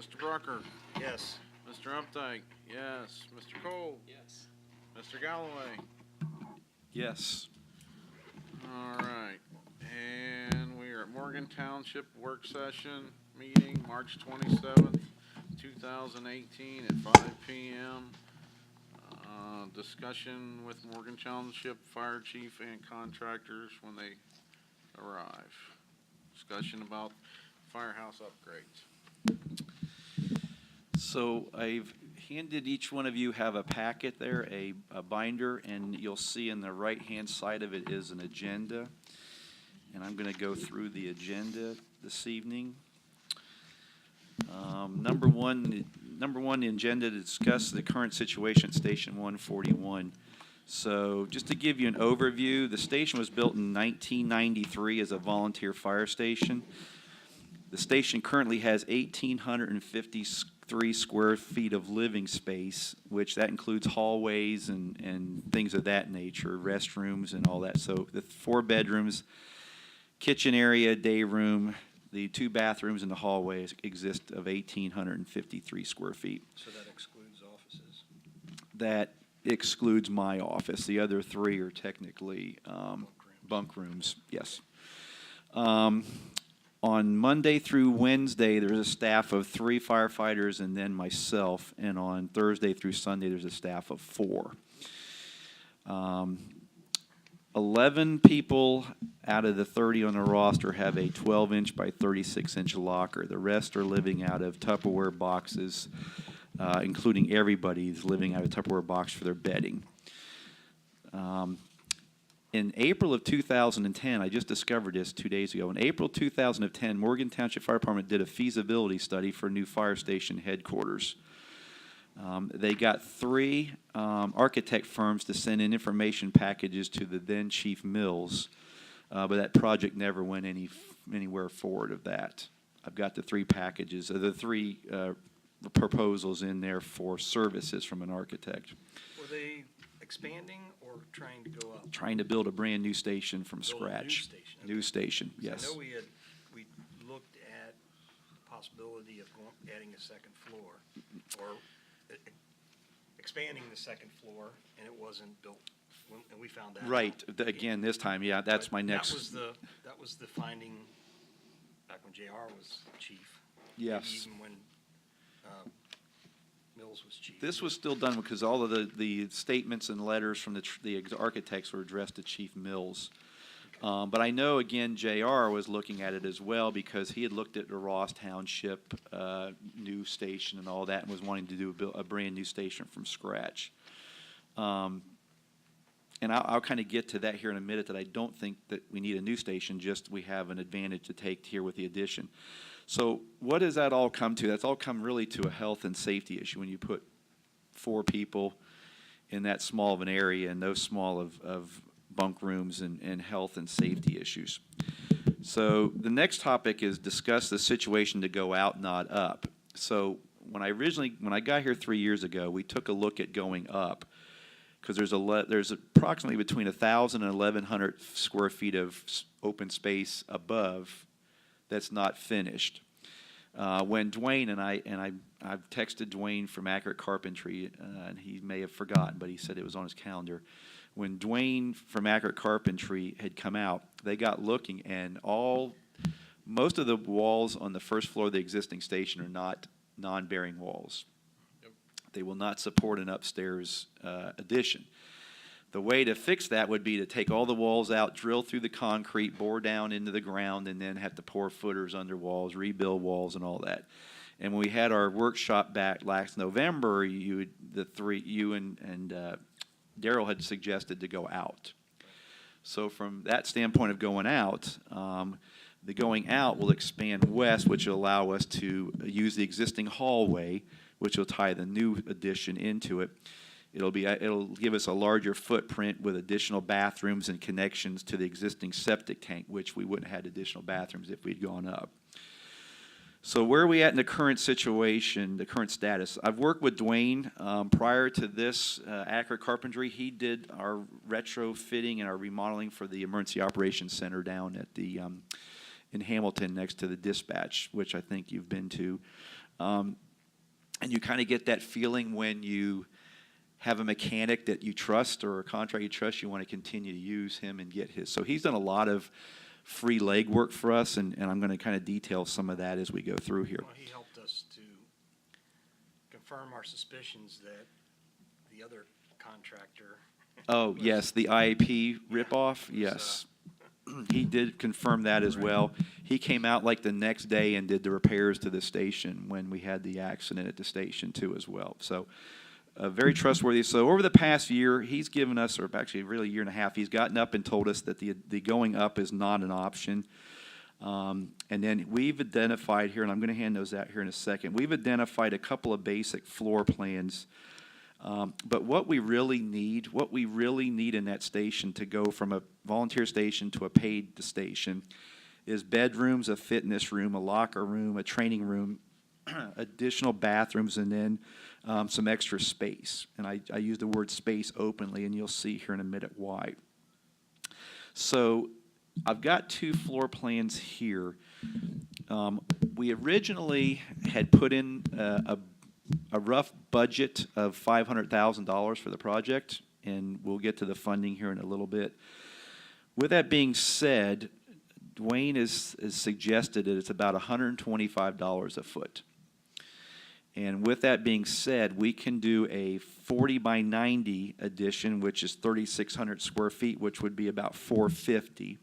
Mr. Brucker. Yes. Mr. Updike. Yes. Mr. Cole. Yes. Mr. Galloway. Yes. All right. And we are at Morgan Township work session meeting, March 27th, 2018 at 5 p.m. Discussion with Morgan Township Fire Chief and contractors when they arrive. Discussion about firehouse upgrades. So I've handed each one of you have a packet there, a binder, and you'll see in the right-hand side of it is an agenda. And I'm going to go through the agenda this evening. Number one, the agenda to discuss the current situation at Station 141. So just to give you an overview, the station was built in 1993 as a volunteer fire station. The station currently has 1,853 square feet of living space, which that includes hallways and things of that nature, restrooms and all that. So the 4 bedrooms, kitchen area, day room, the 2 bathrooms and the hallways exist of 1,853 square feet. So that excludes offices? That excludes my office. The other 3 are technically bunk rooms, yes. On Monday through Wednesday, there's a staff of 3 firefighters and then myself, and on Thursday through Sunday, there's a staff of 4. 11 people out of the 30 on the roster have a 12-inch by 36-inch locker. The rest are living out of Tupperware boxes, including everybody's living out of Tupperware box for their bedding. In April of 2010, I just discovered this 2 days ago. In April 2010, Morgan Township Fire Department did a feasibility study for a new fire station headquarters. They got 3 architect firms to send in information packages to the then Chief Mills, but that project never went anywhere forward of that. I've got the 3 packages, the 3 proposals in there for services from an architect. Were they expanding or trying to go up? Trying to build a brand new station from Build a scratch. new station, New station, yes. I know we looked at the possibility of adding a second floor or expanding the second floor, and it wasn't built, and we found that Right. out. Again, this time, yeah, that's But my next. That was the finding back when JR was chief. Yes. Maybe even when Mills was chief. This was still done because all of the statements and letters from the architects were addressed to Chief Mills. But I know, again, JR was looking at it as well because he had looked at the Ross Township new station and all that and was wanting to do a brand new station from scratch. And I'll kind of get to that here in a minute, that I don't think that we need a new station, just we have an advantage to take here with the addition. So what does that all come to? That's all come really to a health and safety issue when you put 4 people in that small of an area and those small of bunk rooms and health and safety issues. So the next topic is discuss the situation to go out, not up. So when I got here 3 years ago, we took a look at going up because there's approximately between 1,000 and 1,100 square feet of open space above that's not finished. When Dwayne I've texted Dwayne from Accurate Carpentry, and he may have forgotten, but he said it was on his calendar. When Dwayne from Accurate Carpentry had come out, they got looking, and most of the walls on the first floor of the existing station are not non-bearing walls. Yep. They will not support an upstairs addition. The way to fix that would be to take all the walls out, drill through the concrete, bore down into the ground, and then have to pour footers under walls, rebuild walls, and all that. And when we had our workshop back last November, you and Daryl had suggested to go out. So from that standpoint of going out, the going out will expand west, which will allow us to use the existing hallway, which will tie the new addition into it. It'll give us a larger footprint with additional bathrooms and connections to the existing septic tank, which we wouldn't have had additional bathrooms if we'd gone up. So where are we at in the current situation, the current status? I've worked with Dwayne prior to this Accurate Carpentry. He did our retrofitting and our remodeling for the Emergency Operations Center down at the in Hamilton next to the dispatch, which I think you've been to. And you kind of get that feeling when you have a mechanic that you trust or a contractor you trust, you want to continue to use him and get his. So he's done a lot of free legwork for us, and I'm going to kind of detail some of that as we go through here. Well, he helped us to confirm our suspicions that the other contractor. Oh, yes, the IAP ripoff, yes. He did confirm that as well. He came out like the next day and did the repairs to the station when we had the accident at the station too as well. So very trustworthy. So over the past year, he's given us, or actually really a year and a half, he's gotten up and told us that the going up is not an option. And then we've identified here, and I'm going to hand those out here in a second, we've identified a couple of basic floor plans. But what we really need in that station to go from a volunteer station to a paid station is bedrooms, a fitness room, a locker room, a training room, additional bathrooms, and then some extra space. And I use the word space openly, and you'll see here in a minute why. So I've got two floor plans here. We originally had put in a rough budget of $500,000 for the project, and we'll get to the funding here in a little bit. With that being said, Dwayne has suggested that it's about $125 a foot. And with that being said, we can do a 40 by 90 addition, which is 3,600 square feet, which would be about $450.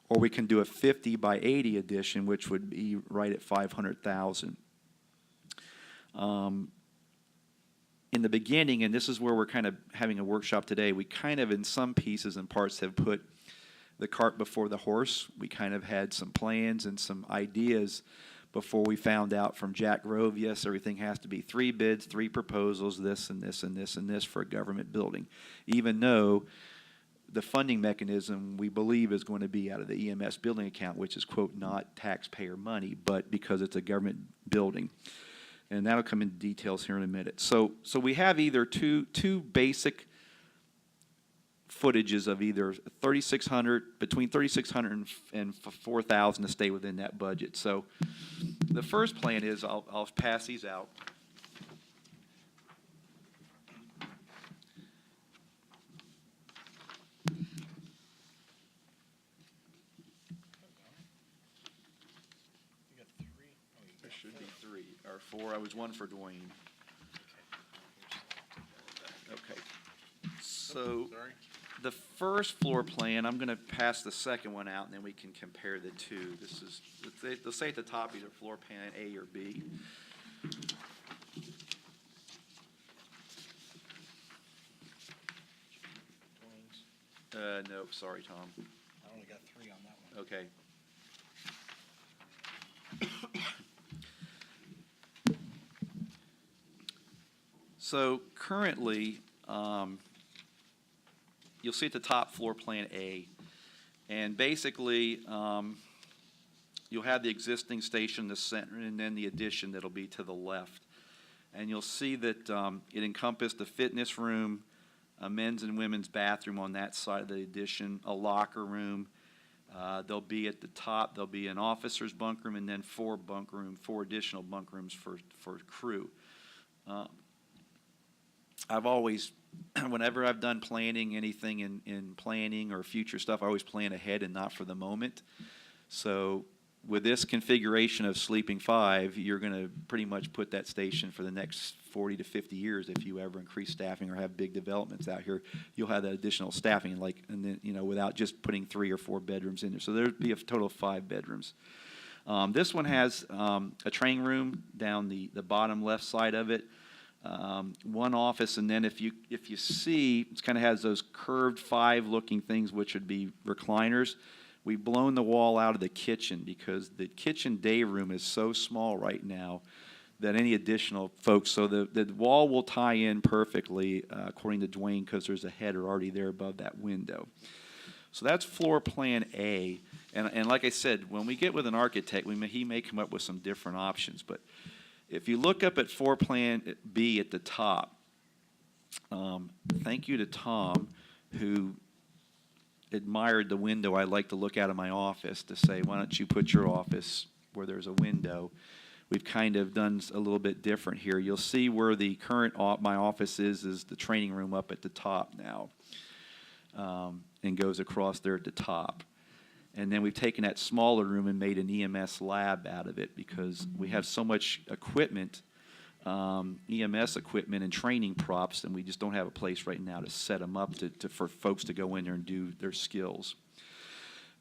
Or we can do a 50 by 80 addition, which would be right at $500,000. In the beginning, and this is where we're kind of having a workshop today, we kind of in some pieces and parts have put the cart before the horse. We kind of had some plans and some ideas before we found out from Jack Grove, yes, everything has to be 3 bids, 3 proposals, this and this and this and this for a government building, even though the funding mechanism we believe is going to be out of the EMS building account, which is, quote, not taxpayer money, but because it's a government building. And that'll come into details here in a minute. So we have either two basic footages of either 3,600, between 3,600 and 4,000 to stay within that budget. So the first plan is, I'll pass these out. There should be 3 or 4. I was 1 for Dwayne. Okay. So Sorry? the first floor plan, I'm going to pass the second one out, and then we can compare the two. This is, they'll say at the top either floor plan A or B. Dwayne's. No, sorry, Tom. I only got 3 on that one. Okay. So currently, you'll see at the top floor plan A, and basically, you'll have the existing station in the center, and then the addition that'll be to the left. And you'll see that it encompassed a fitness room, a men's and women's bathroom on that side of the addition, a locker room. There'll be at the top, there'll be an officer's bunk room, and then 4 additional bunk rooms for crew. I've always, whenever I've done planning, anything in planning or future stuff, I always plan ahead and not for the moment. So with this configuration of Sleeping 5, you're going to pretty much put that station for the next 40 to 50 years. If you ever increase staffing or have big developments out here, you'll have that additional staffing, and then, without just putting 3 or 4 bedrooms in there. So there'd be a total of 5 bedrooms. This one has a training room down the bottom left side of it. 1 office, and then if you see, it kind of has those curved 5-looking things, which would be recliners. We've blown the wall out of the kitchen because the kitchen day room is so small right now that any additional folks, so the wall will tie in perfectly, according to Dwayne, because there's a header already there above that window. So that's floor plan A, and like I said, when we get with an architect, he may come up with some different options, but if you look up at floor plan B at the top, thank you to Tom, who admired the window I like to look out of my office, to say, why don't you put your office where there's a window? we've kind of done a little bit different here. You'll see where the current my office is the training room up at the top now, and goes across there at the top. And then we've taken that smaller room and made an EMS lab out of it because we have so much equipment, EMS equipment and training props, and we just don't have a place right now to set them up for folks to go in there and do their skills.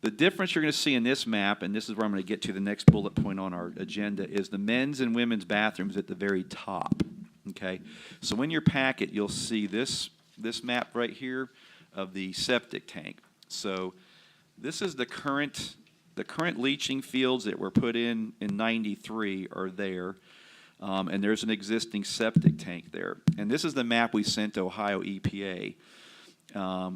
The difference you're going to see in this map, and this is where I'm going to get to the next bullet point on our agenda, is the men's and women's bathrooms at the very top. Okay, so in your packet you'll see this map right here of the septic tank. So this is the current leaching fields that were put in '93 are there, and there's an existing septic tank there. And this is the map we sent to Ohio EPA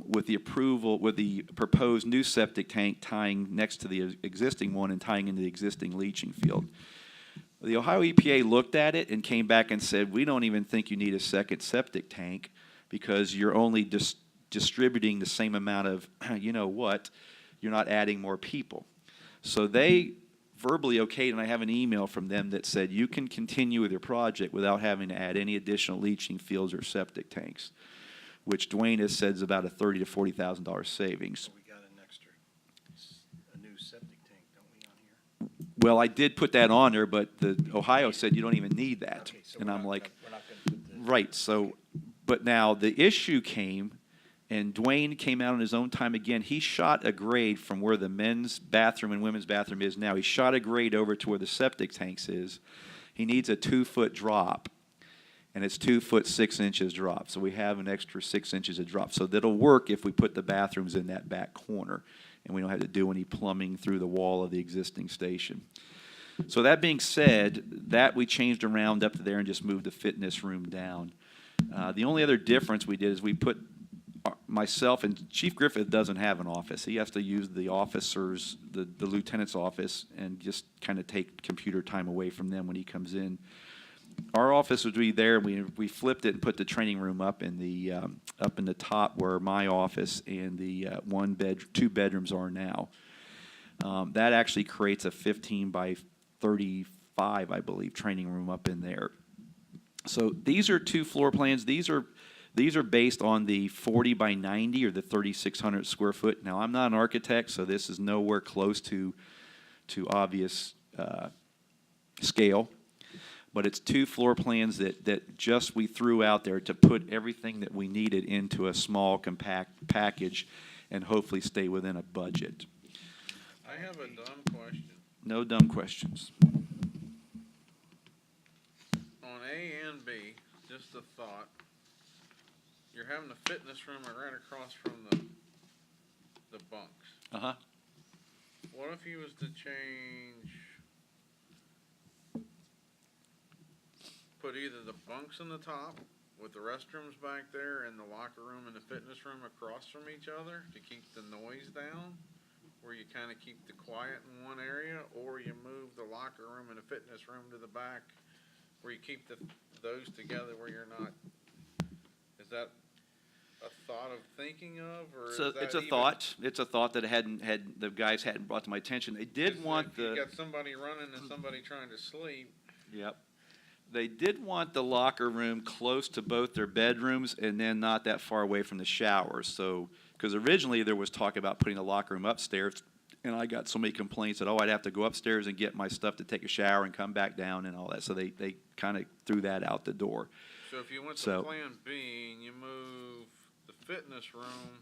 with the proposed new septic tank tying next to the existing one and tying into the existing leaching field. The Ohio EPA looked at it and came back and said, we don't even think you need a second septic tank because you're only distributing the same amount of, you know what, you're not adding more people. So they verbally okayed, and I have an email from them that said you can continue with your project without having to add any additional leaching fields or septic tanks, which Dwayne has said is about a $30,000 to $40,000 savings. So we got a new septic tank, don't we, on here? Well, I did put that on there, but the Ohio said you don't even need that. Okay, so And I'm like, we're not gonna put the. right, so, but now the issue came, and Dwayne came out on his own time again. He shot a grade from where the men's bathroom and women's bathroom is now. He shot a grade over to where the septic tanks is. He needs a 2-foot drop, and it's 2 foot 6 inches drop. So we have an extra 6 inches of drop. So that'll work if we put the bathrooms in that back corner, and we don't have to do any plumbing through the wall of the existing station. So that being said, that we changed around up to there and just moved the fitness room down. The only other difference we did is we put myself, and Chief Griffith doesn't have an office. He has to use the officers, the lieutenant's office, and just kind of take computer time away from them when he comes in. Our office would be there. We flipped it and put the training room up in the top where my office and the 2 bedrooms are now. That actually creates a 15 by 35, I believe, training room up in there. So these are 2 floor plans. These are based on the 40 by 90 or the 3,600 square foot. Now, I'm not an architect, so this is nowhere close to obvious scale. But it's 2 floor plans that just we threw out there to put everything that we needed into a small, compact package and hopefully stay within a budget. I have a dumb question. No dumb questions. On A and B, just a thought. You're having a fitness room right across from the bunks. Uh-huh. What if you was to put either the bunks in the top with the restrooms back there and the locker room and the fitness room across from each other to keep the noise down, where you kind of keep the quiet in one area, or you move the locker room and the fitness room to the back where you keep those together where you're not, is that a thought of thinking of, or So is that it's a even, thought. It's a thought that the guys hadn't brought to my attention. They did if want you got somebody running and somebody trying to sleep? Yep. They did want the locker room close to both their bedrooms and then not that far away from the showers. So, because originally there was talk about putting the locker room upstairs, and I got so many complaints that, I'd have to go upstairs and get my stuff to take a shower and come back down and all that. So they kind of threw that out the door. So if you went to So- Plan B and you move the fitness room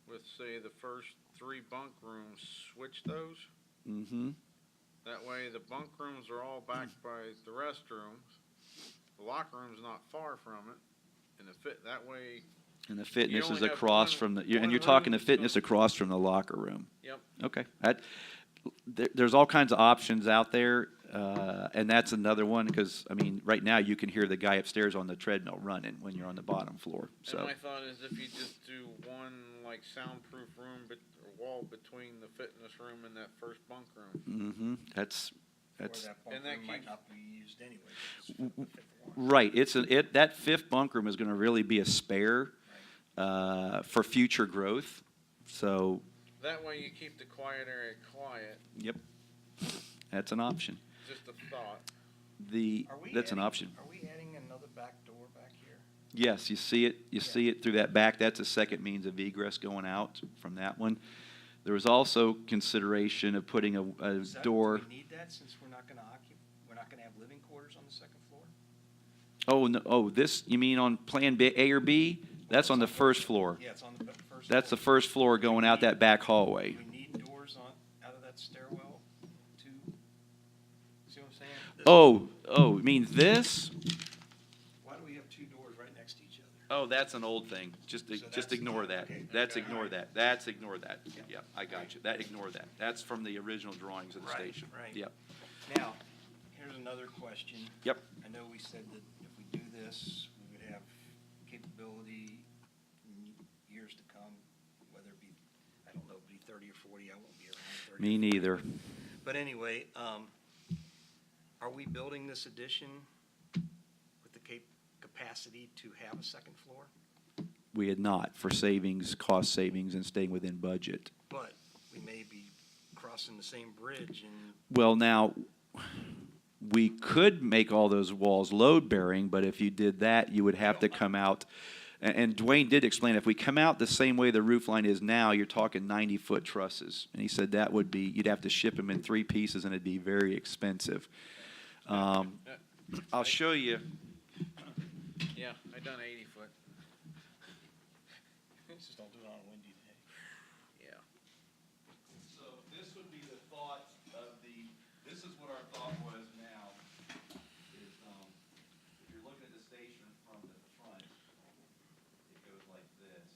with, say, the first 3 bunk rooms, switch those? Mm-hmm. That way the bunk rooms are all back by the restrooms. The locker room's not far from it. And that way, And the fitness only is have across one- from the, one and you're talking the room, fitness so- across from the locker room. yep. Okay. There's all kinds of options out there, and that's another one, because, I mean, right now you can hear the guy upstairs on the treadmill running when you're on the bottom floor, And so. my thought is if you just do one, like, soundproof room, or wall between the fitness room and that first bunk room. Mm-hmm, that's, Or that bunk And that room might keeps- not be used anyway. It's the 5th one. right, that 5th bunk room is gonna really be a spare, for future growth, so, That way you keep the quiet area quiet. yep, that's an option. just a thought. That's an option. Are we adding another back door back here? Yes, you see it, see it through that back, that's a second means of egress going out from that one. There was also consideration of putting a door. Do we need that since we're not gonna have living quarters on the second floor? Oh, no, this, you mean on Plan B, A or B? That's on the first floor. Yeah, it's on the first floor. That's the first floor going out that back hallway. Do we need doors out of that stairwell too? See what I'm saying? You mean this? Why do we have two doors right next to each other? Oh, that's an old thing. Just that's- ignore that. okay, That's okay, ignore all right. that. That's ignore that. Yeah. Yeah, I got you. Ignore that. That's from the original drawings of the Right, station. right. Yep. Now, here's another question. Yep. I know we said that if we do this, we would have capability in years to come, whether it be, I don't know, be 30 or 40, I won't be around 30. Me neither. But anyway, are we building this addition with the capacity to have a second floor? We had not, for savings, cost savings, and staying within budget. But we may be crossing the same bridge and Well, now, we could make all those walls load-bearing, but if you did that, you would have to come out. And Dwayne did explain, if we come out the same way the roof line is now, you're talking 90-foot trusses. And he said that would be, you'd have to ship them in 3 pieces, and it'd be very expensive. I'll show you. Yeah, I done 80-foot. just don't do it on a windy day. Yeah. So this would be the thought of this is what our thought was now, is, if you're looking at the station from the front, it goes like this.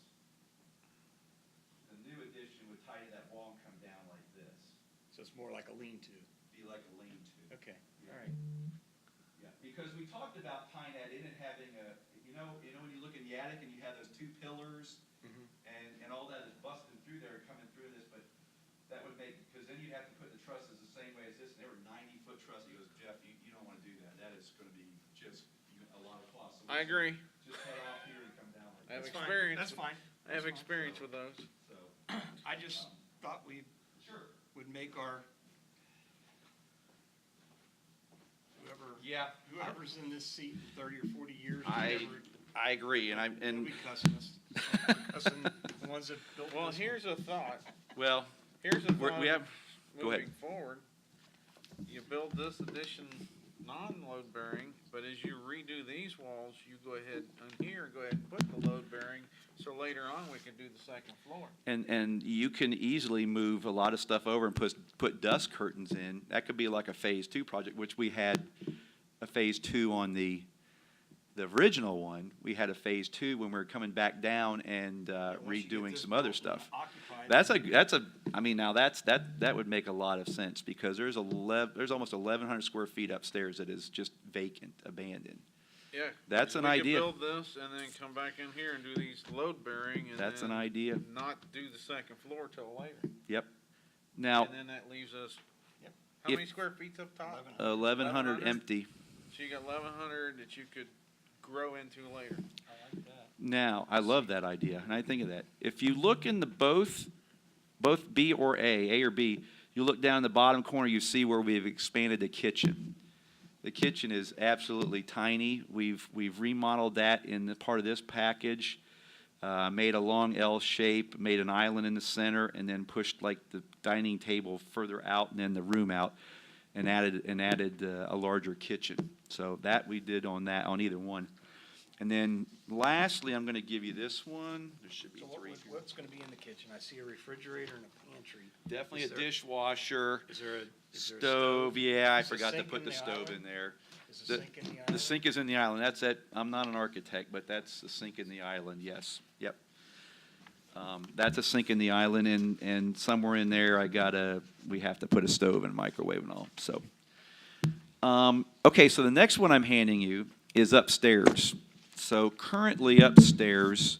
The new addition would tie to that wall and come down like this, So it's more like a lean-to. be like a lean-to. Okay, all right. Yeah, because we talked about tying that in and having when you look in the attic and you have those 2 pillars, and all that is busting through there, coming through this, but that would make, because then you'd have to put the trusses the same way as this, and they were 90-foot trusses. He goes, Jeff, you don't want to do that. That is going to be just a lot of cost. So I agree. Just head off here and come down like I have this. experience. That's fine. I have experience with those. So, I just thought we sure. would make our, Yeah. whoever's in this seat in 30 or 40 years, I agree, and be cussing us. Cussing the ones that built Well, this here's a thought. well, Here's a thought. we have. Go ahead. Moving forward, you build this addition non-load bearing, but as you redo these walls, you go ahead and put the load bearing, so later on we can do the second floor. And you can easily move a lot of stuff over and put dust curtains in. That could be like a phase 2 project, which we had a phase 2 on the original one. We had a phase 2 when we were coming back down and redoing some other stuff. That would make a lot of sense, because there's almost 1,100 square feet upstairs that is just vacant, abandoned. Yeah. That's an we idea. could build this and then come back in here and do these load bearing and That's then an idea. not do the second floor till later. Yep. Now, And then that leaves us, Yep. how If- many square feet's up top? 1,100 1,100? empty. So you got 1,100 that you could grow into later. I like that. Now, I love that idea, and I think of that. If you look in the both B or A or B, you look down in the bottom corner, you see where we've expanded the kitchen. The kitchen is absolutely tiny. We've remodeled that in the part of this package, made a long L shape, made an island in the center, and then pushed like the dining table further out and then the room out, and added a larger kitchen. So that we did on either one. And then lastly, I'm going to give you this one. There should be So 3. what's going to be in the kitchen? I see a refrigerator and a pantry. Definitely Is a there- dishwasher, Is there a stove. Yeah, I Is the forgot to sink put in the the stove island? in there. Is the sink in the island? The sink is in the island. That's it. I'm not an architect, but that's the sink in the island. Yes. Yep. That's a sink in the island, and somewhere in there, we have to put a stove and a microwave and all. So, okay. So the next one I'm handing you is upstairs. So currently upstairs,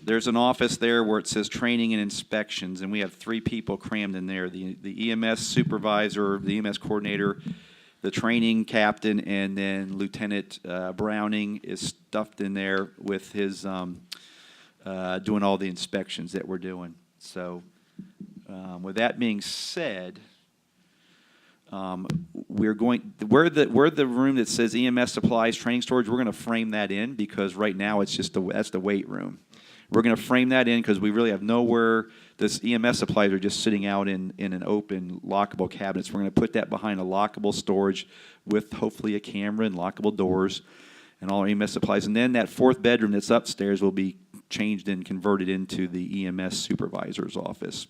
there's an office there where it says training and inspections, and we have 3 people crammed in there: the EMS supervisor, the EMS coordinator, the training captain, and then Lieutenant Browning is stuffed in there with his doing all the inspections that we're doing. So with that being said, Where the room that says EMS supplies training storage, we're going to frame that in because right now it's just that's the weight room. We're going to frame that in because we really have nowhere. This EMS supplies are just sitting out in an open lockable cabinets. We're going to put that behind a lockable storage with hopefully a camera and lockable doors and all our EMS supplies. And then that fourth bedroom that's upstairs will be changed and converted into the EMS supervisor's office.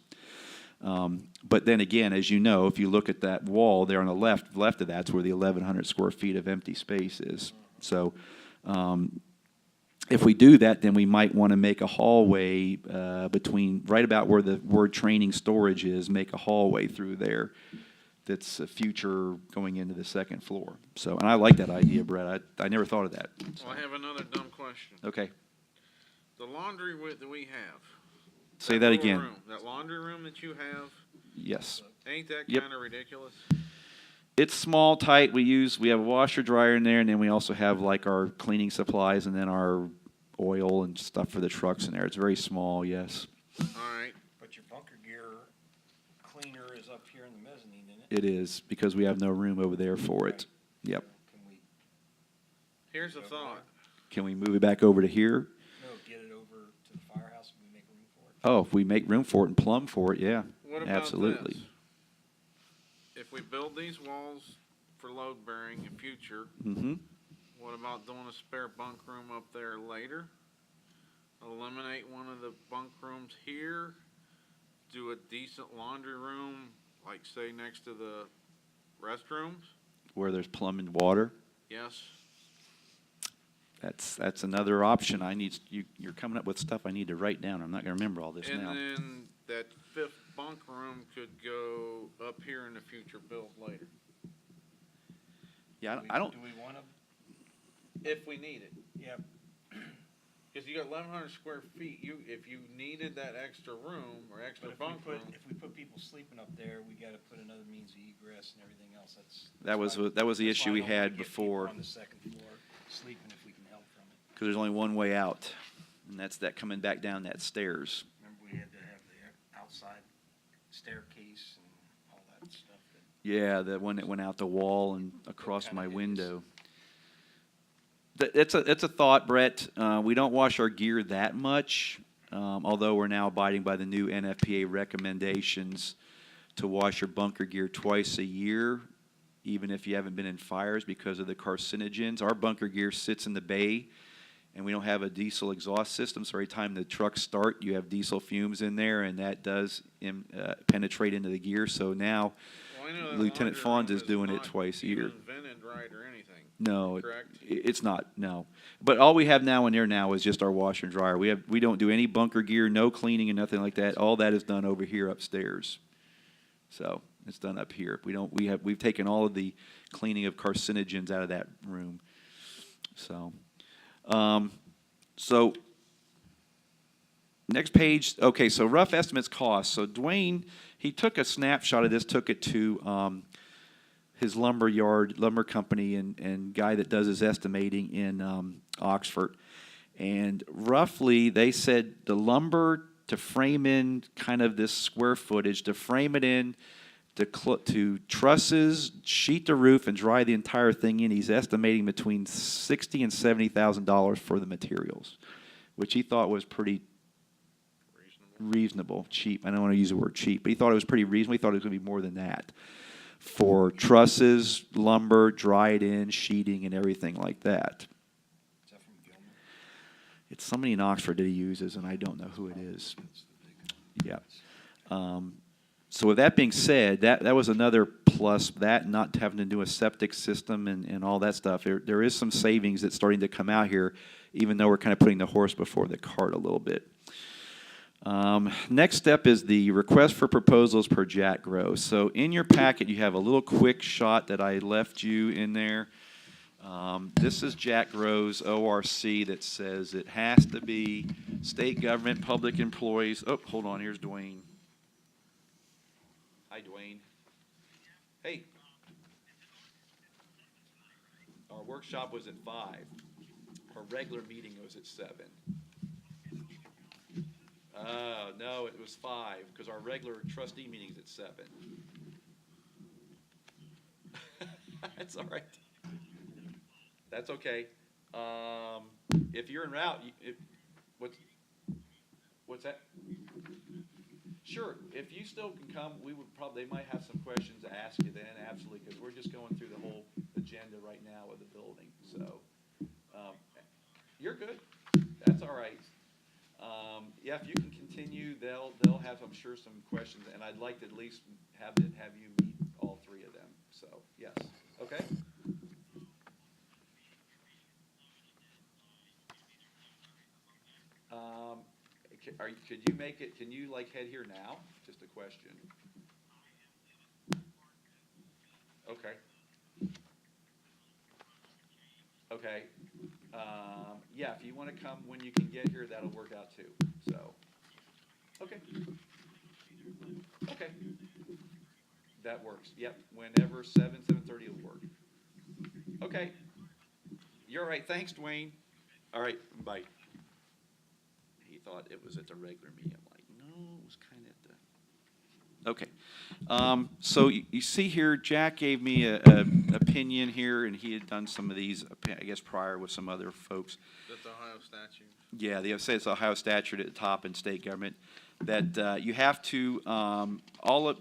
But then again, as you know, if you look at that wall there on the left of that's where the 1,100 square feet of empty space is. So if we do that, then we might want to make a hallway between, right about where the word training storage is, make a hallway through there that's a future going into the second floor. So, and I like that idea, Brett. I never thought of that. So. Well, I have another dumb question. Okay. The laundry that we have. Say that again. That laundry room that you have. Yes. Ain't that Yep. kind of ridiculous? It's small, tight. We have a washer dryer in there, and then we also have like our cleaning supplies and then our oil and stuff for the trucks in there. It's very small, yes. All right. But your bunker gear cleaner is up here in the mezzanine, isn't It it? is, because we have no room over there for it. Yep. Can we, Here's a thought. Can we move it back over to here? no, get it over to the firehouse and we make room for it? Oh, if we make room for it and plumb for it, yeah. What about Absolutely. this? If we build these walls for load bearing in future, Mm-hmm. what about doing a spare bunk room up there later? Eliminate one of the bunk rooms here, do a decent laundry room, like say next to the restrooms? Where there's plumbing water. Yes. That's another option. You're coming up with stuff I need to write down. I'm not going to remember all this And now. then that fifth bunk room could go up here in the future build later, Yeah, I don't. Do we want to? if we need it. Yeah. Cause you got 1,100 square feet, if you needed that extra room or extra But bunk room. if we put people sleeping up there, we got to put another means of egress and everything else. That was the that's issue why I we don't wanna had get people before. on the second floor sleeping if we can help from it. Because there's only one way out, and that's that coming back down that stairs. Remember, we had to have the outside staircase and all that stuff. Yeah, the one that went out the wall and across kinda my is. window. It's a thought, Brett. We don't wash our gear that much, although we're now abiding by the new NFPA recommendations to wash your bunker gear twice a year, even if you haven't been in fires because of the carcinogens. Our bunker gear sits in the bay, and we don't have a diesel exhaust system, so every time the trucks start, you have diesel fumes in there, and that does penetrate into the gear. So now Well, I know that Lieutenant laundry Fonz room is doing it not twice a year. even vented right or anything. No, Correct? it's not, no. But all we have now in there now is just our washer and dryer. We don't do any bunker gear, no cleaning and nothing like that. All that is done over here upstairs. So it's done up here. We've taken all of the cleaning of carcinogens out of that room. So, next page, okay, so rough estimates cost. So Dwayne, he took a snapshot of this, took it to his lumber company and guy that does his estimating in Oxford. And roughly, they said the lumber to frame in kind of this square footage, to frame it in, to trusses, sheet the roof, and dry the entire thing in, he's estimating between $60,000 and $70,000 for the materials, which he thought was pretty reasonable, cheap. I don't want to use the word cheap, but he thought it was pretty reasonable. He thought it was going to be more than that for trusses, lumber, dry it in, sheeting, and everything like that. Is that from Gilman? It's somebody in Oxford that he uses, and I don't know who it is. Yeah. So with that being said, that was another plus, that not having to do a septic system and all that stuff. There is some savings that's starting to come out here, even though we're kind of putting the horse before the cart a little bit. Next step is the request for proposals per Jack Gross. So in your packet, you have a little quick shot that I left you in there. This is Jack Gross ORC that says it has to be state government, public employees. Oh, hold on, here's Dwayne. Hi, Dwayne. Hey. Our workshop was at 5. Our regular meeting was at 7. No, it was 5, because our regular trustee meeting's at 7. That's all right. That's okay. If you're en route, what's that? Sure, if you still can come, they might have some questions to ask you then, absolutely, because we're just going through the whole agenda right now of the building, so, you're good, that's all right. Yeah, if you can continue, they'll have, I'm sure, some questions, and I'd like to at least have you meet all three of them, so, yes, okay? Could you make it, can you like head here now? Just a question. Okay. Okay. Yeah, if you want to come when you can get here, that'll work out too, so. Okay. Okay. That works, yep, whenever, 7:30 will work. Okay. You're all right, thanks, Dwayne. All right, bye. He thought it was at the regular meeting. I'm like, no, it was kind of at the. Okay. So you see here, Jack gave me a opinion here, and he had done some of these, I guess, prior with some other folks. That's Ohio statute. Yeah, they say it's Ohio statute at the top in state government that you have to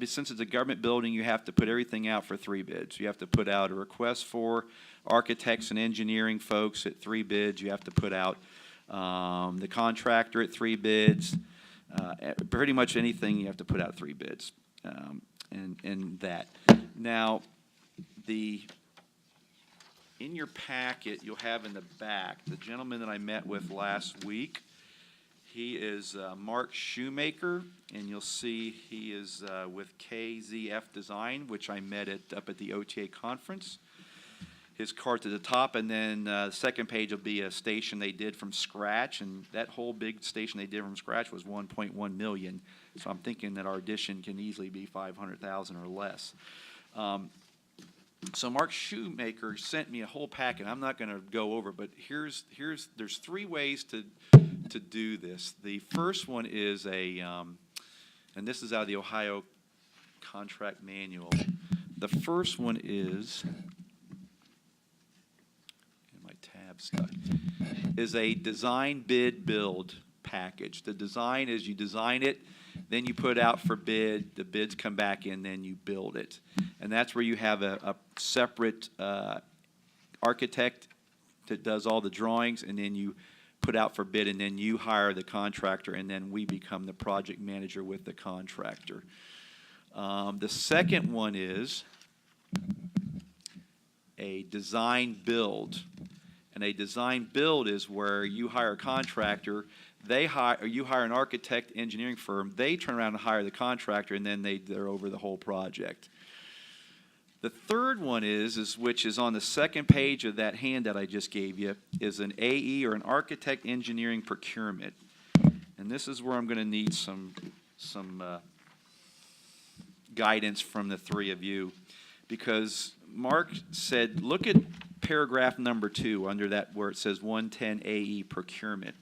since it's a government building, you have to put everything out for 3 bids. You have to put out a request for architects and engineering folks at 3 bids. You have to put out the contractor at 3 bids. Pretty much anything you have to put out 3 bids, and that. Now, in your packet, you'll have in the back, the gentleman that I met with last week, he is Mark Shoemaker, and you'll see he is with KZF Design, which I met up at the OTA conference. His card's at the top, and then the second page will be a station they did from scratch, and that whole big station they did from scratch was $1.1 million. So I'm thinking that our addition can easily be $500,000 or less. So Mark Shoemaker sent me a whole packet. I'm not going to go over, but there's 3 ways to do this. The first one is and this is out of the Ohio Contract Manual. The first one is. Stuck, is a design bid build package. The design is you design it, then you put it out for bid, the bids come back in, then you build it. And that's where you have a separate architect that does all the drawings, and then you put out for bid, and then you hire the contractor, and then we become the project manager with the contractor. The second one is a design build. And a design build is where you hire a contractor, you hire an architect engineering firm, they turn around and hire the contractor, and then they're over the whole project. The third one is which is on the second page of that handout I just gave you, is an AE or an architect engineering procurement. And this is where I'm going to need some guidance from the 3 of you, because Mark said, look at paragraph number 2 under that where it says 110 AE procurement.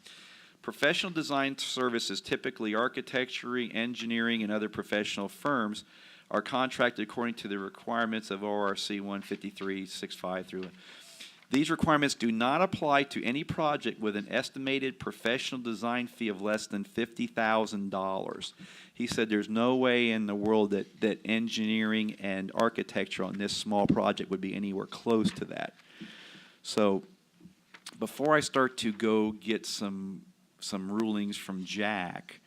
Professional design services, typically architecture, engineering, and other professional firms, are contracted according to the requirements of ORC 153.65 through. These requirements do not apply to any project with an estimated professional design fee of less than $50,000. He said there's no way in the world that engineering and architecture on this small project would be anywhere close to that. So before I start to go get some rulings from Jack,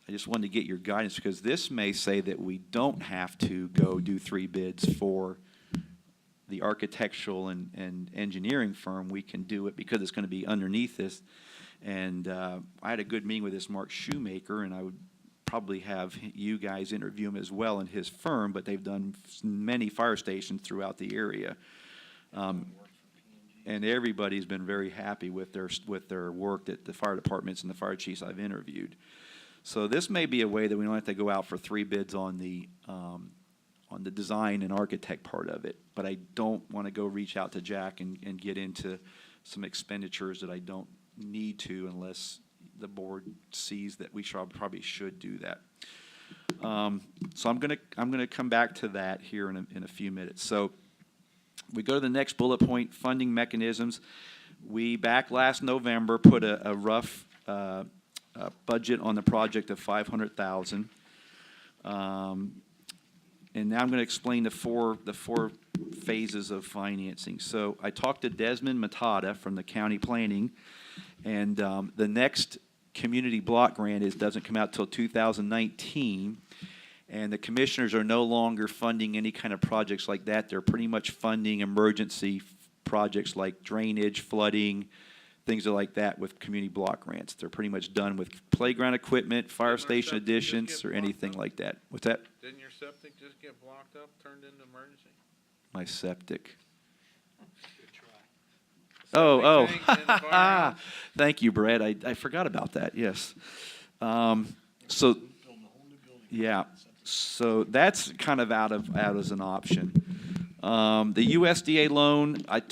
I just wanted to get your guidance, because this may say that we don't have to go do 3 bids for the architectural and engineering firm. We can do it because it's going to be underneath this. And I had a good meeting with this Mark Shoemaker, and I would probably have you guys interview him as well in his firm, but they've done many fire stations throughout the area. And everybody's been very happy with their work at the fire departments and the fire chiefs I've interviewed. So this may be a way that we don't have to go out for 3 bids on the design and architect part of it. But I don't want to go reach out to Jack and get into some expenditures that I don't need to unless the board sees that we probably should do that. So I'm gonna come back to that here in a few minutes. So We go to the next bullet point, funding mechanisms. We, back last November, put a rough budget on the project of $500,000. And now I'm going to explain the four phases of financing. So I talked to Desmond Matata from the county planning, and the next community block grant doesn't come out till 2019, and the commissioners are no longer funding any kind of projects like that. They're pretty much funding emergency projects like drainage, flooding, things like that with community block grants. They're pretty much done with playground equipment, fire Didn't our station septic just additions, get or blocked anything up? like that. What's that? Didn't your septic just get blocked up, turned into emergency? My septic. Good try. Oh, Septic tank in the firehouse? thank you, Brad. I forgot about that, yes. So, Building a whole new building. yeah, so that's kind of out as an option. The USDA loan, I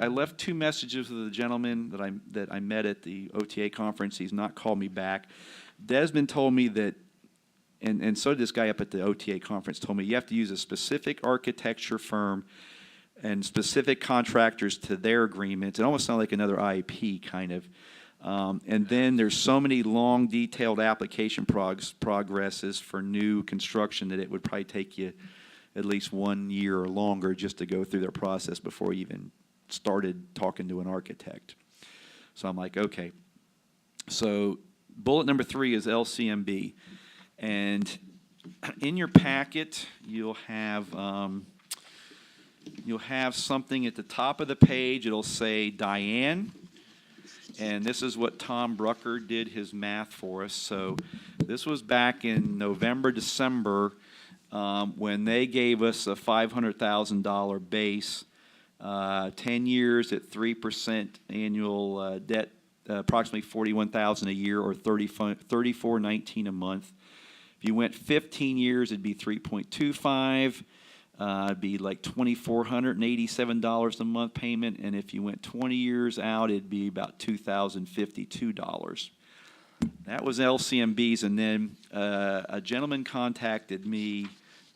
left 2 messages with the gentleman that I met at the OTA conference. He's not called me back. Desmond told me that, and so did this guy up at the OTA conference, told me you have to use a specific architecture firm and specific contractors to their agreements. It almost sounded like another IEP kind of. And then there's so many long, detailed application progresses for new construction that it would probably take you at least 1 year or longer just to go through their process before you even started talking to an architect. So I'm like, okay. So bullet number 3 is LCMB. And in your packet, you'll have something at the top of the page. It'll say Diane. And this is what Tom Brucker did his math for us. So this was back in November, December, when they gave us a $500,000 base, 10 years at 3% annual debt, approximately $41,000 a year, or $34.19 a month. If you went 15 years, it'd be 3.25. It'd be like $2,487 a month payment, and if you went 20 years out, it'd be about $2,052. That was LCMBs, and then a gentleman contacted me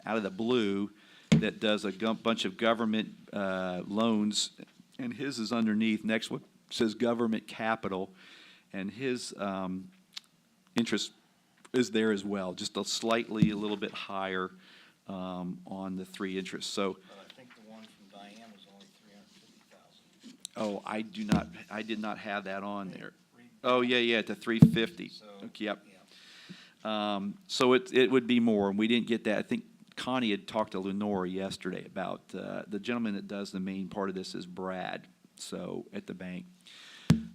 out of the blue that does a bunch of government loans, and his is underneath. Next one says government capital, and his interest is there as well, just a little bit higher on the 3 interests. So, But I think the one from Diane was only $350,000. I did not have that on there. Read Oh, yeah, at the 350. So, Okay, yep. yeah. So it would be more, and we didn't get that. I think Connie had talked to Lenore yesterday about, the gentleman that does the main part of this is Brad, so, at the bank.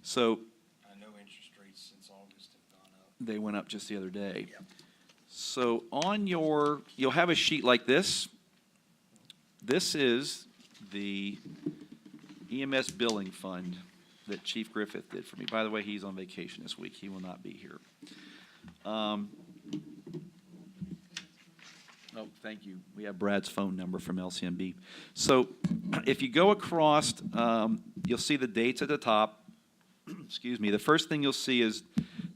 So, I know interest rates since August have gone up. they went up just the other day. Yep. So you'll have a sheet like this. This is the EMS billing fund that Chief Griffith did for me. By the way, he's on vacation this week. He will not be here. Oh, thank you. We have Brad's phone number from LCMB. So if you go across, you'll see the dates at the top. Excuse me. The first thing you'll see is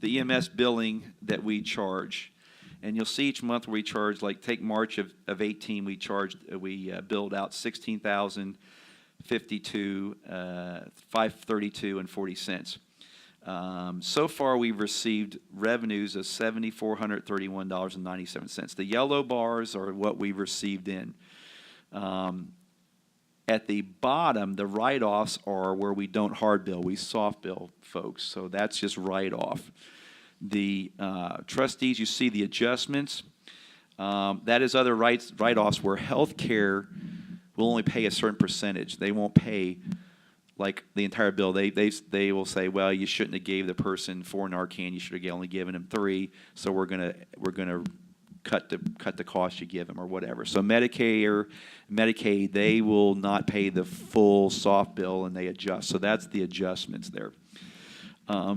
the EMS billing that we charge. And you'll see each month where we charge, like take March of 18, we billed out $16,052, $532.40. So far, we've received revenues of $7,431.97. The yellow bars are what we've received in. At the bottom, the write-offs are where we don't hard bill, we soft bill folks. So that's just write-off. The trustees, you see the adjustments. That is other write-offs where healthcare will only pay a certain percentage. They won't pay like the entire bill. They will say, well, you shouldn't have gave the person 4 Narcan. You should have only given them 3. So we're gonna cut the cost you give them or whatever. So Medicare, Medicaid, they will not pay the full soft bill and they adjust. So that's the adjustments there. Now,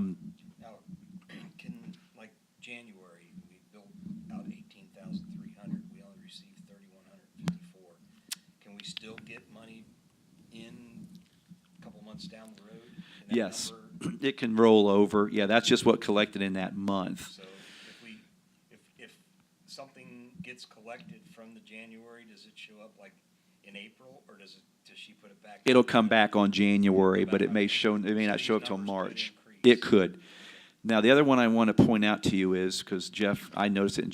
like January, we billed out 18,300. We only received 3,154. Can we still get money in a couple months down the road? Can that Yes, number- it can roll over. Yeah, that's just what collected in that month. So if something gets collected from the January, does it show up like in April, or does it Does she put it back? It'll come back on January, Come but back it may on- show, it may so not show up these till numbers could March. increase. It could. Now, the other one I want to point out to you is, because Jeff, I noticed it,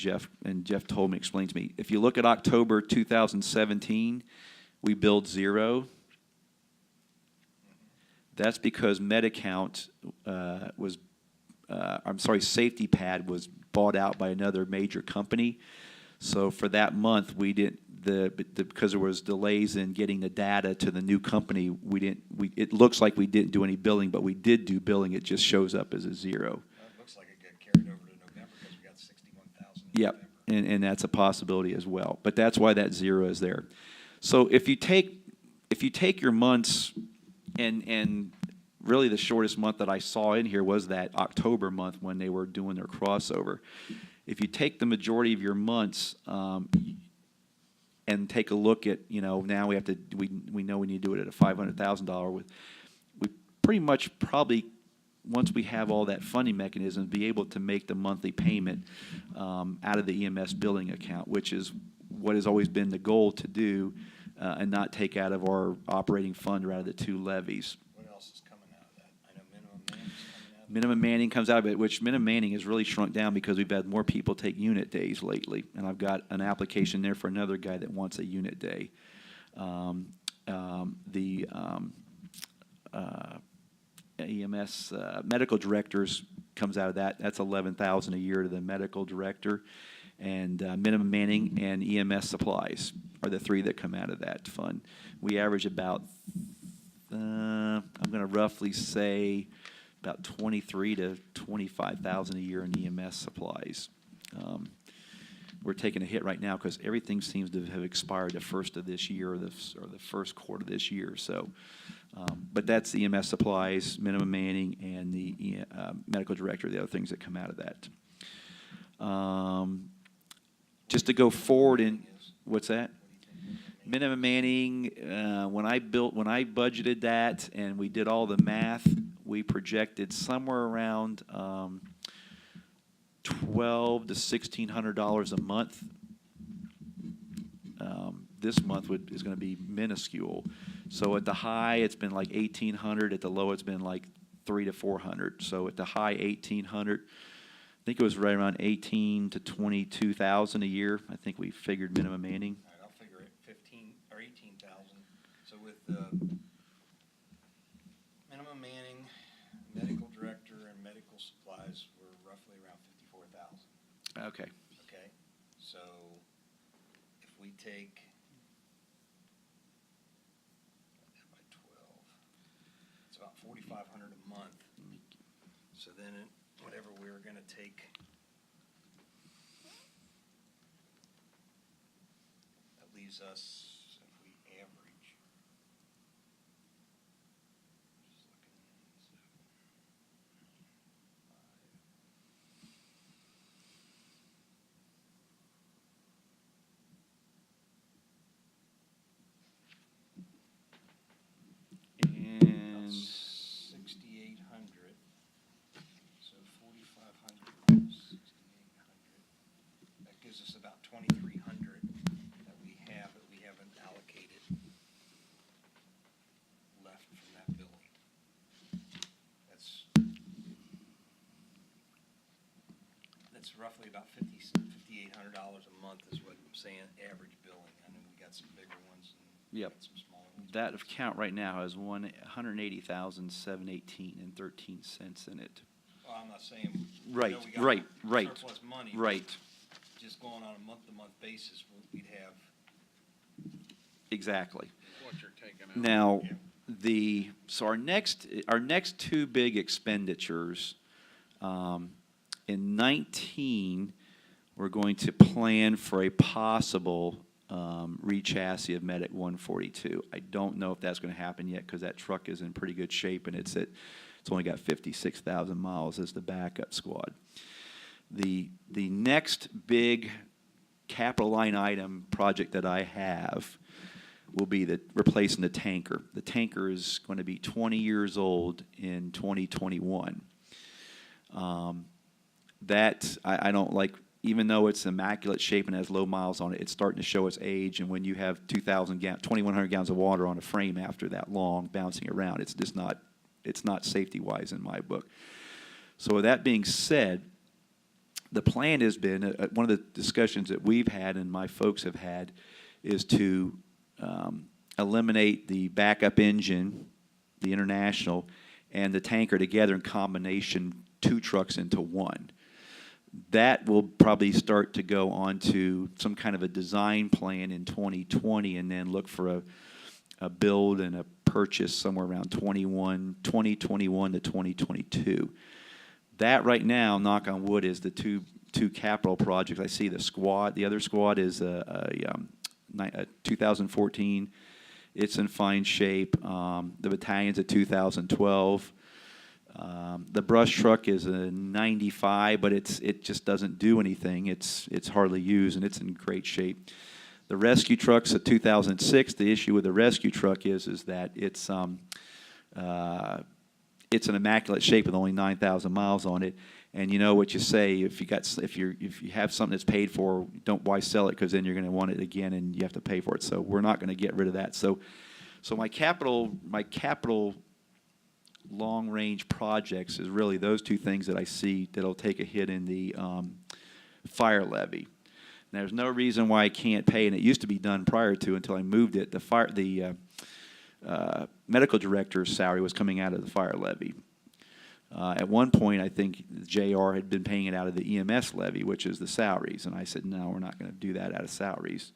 and Jeff told me, explained to me, if you look at October 2017, we billed 0. That's because MediCount Safety Pad was bought out by another major company. So for that month, we didn't, because there was delays in getting the data to the new company, it looks like we didn't do any billing, but we did do billing. It just shows up as a 0. Well, it looks like it got carried over to November because we got 61,000 in Yep, November. and that's a possibility as well. But that's why that 0 is there. So if you take your months, and really the shortest month that I saw in here was that October month when they were doing their crossover. If you take the majority of your months and take a look at, now we know we need to do it at a $500,000. We pretty much probably, once we have all that funding mechanism, be able to make the monthly payment out of the EMS billing account, which is what has always been the goal to do, and not take out of our operating fund or out of the 2 levies. What else is coming out of that? I know minimum man's coming out of Minimum manning comes out of it, which minimum manning has really shrunk down because we've had more people take unit days lately. And I've got an application there for another guy that wants a unit day. EMS medical directors comes out of that. That's $11,000 a year to the medical director. And minimum manning and EMS supplies are the 3 that come out of that fund. We average about, I'm going to roughly say, about $23,000 to $25,000 a year in EMS supplies. We're taking a hit right now because everything seems to have expired the first of this year or the first quarter of this year. So, but that's the EMS supplies, minimum manning, and the medical director, the other things that come out of that. Just to go forward in, what's that? Minimum manning, when I budgeted that and we did all the math, we projected somewhere around $1,200 to $1,600 a month. This month is going to be minuscule. So at the high, it's been like $1,800. At the low, it's been like $300 to $400. So at the high, $1,800. I think it was right around $18,000 to $22,000 a year. I think we figured minimum manning. All right, I'll figure it 15 or 18,000. So with minimum manning, medical director, and medical supplies, we're roughly around 54,000. Okay. Okay, so if we take that by 12, it's about 4,500 a month. So then whatever we're going to take, that leaves us, if we average, just looking, 7, 5. And 6,800. So 4,500 minus 6,800. That gives us about 2,300 that we haven't allocated left from that billing. That's roughly about $5,800 a month is what I'm saying, average billing. I know we got some bigger ones and we Yep. got some smaller ones. that account right now has $180,718.13 in it. Well, I'm not saying. Right, I know we got right. Surplus money. but Right. Just going on a month-to-month basis, we'd have. Exactly. What you're taking out. Now, Yeah. so our next 2 big expenditures, in 19, we're going to plan for a possible re-chassis of Medic 142. I don't know if that's going to happen yet because that truck is in pretty good shape and it's only got 56,000 miles as the backup squad. The next big capital line item project that I have will be replacing the tanker. The tanker is going to be 20 years old in 2021. I don't like even though it's immaculate shape and has low miles on it, it's starting to show its age. And when you have 2,100 gallons of water on a frame after that long bouncing around, it's just not, it's not safety-wise in my book. So with that being said, the plan has been, one of the discussions that we've had and my folks have had is to eliminate the backup engine, the International, and the tanker together in combination, 2 trucks into one. That will probably start to go on to some kind of a design plan in 2020 and then look for a build and a purchase somewhere around 2021 to 2022. That right now, knock on wood, is the two capital projects. I see the squad. The other squad is a 2014. It's in fine shape. The battalion's a 2012. The brush truck is a 95, but it just doesn't do anything. It's hardly used, and it's in great shape. The rescue truck's a 2006. The issue with the rescue truck is that it's an immaculate shape with only 9,000 miles on it. And you know what you say, if you have something that's paid for, why sell it? Because then you're going to want it again, and you have to pay for it. So we're not going to get rid of that. So my capital long-range projects is really those 2 things that I see that'll take a hit in the fire levy. And there's no reason why I can't pay, and it used to be done prior to until I moved it. The medical director's salary was coming out of the fire levy. At one point, I think JR had been paying it out of the EMS levy, which is the salaries, and I said, no, we're not going to do that out of salaries.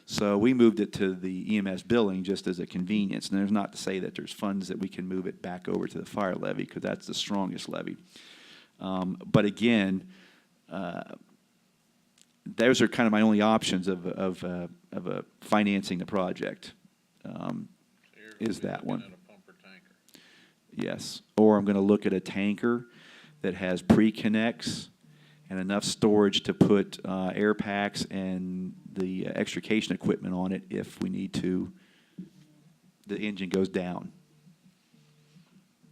So we moved it to the EMS billing just as a convenience. And there's not to say that there's funds that we can move it back over to the fire levy, because that's the strongest levy. But again, those are kind of my only options of financing the project. Is that one? At a pumper tanker. Yes. Or I'm going to look at a tanker that has pre-connects and enough storage to put air packs and the extrication equipment on it if we need to, the engine goes down.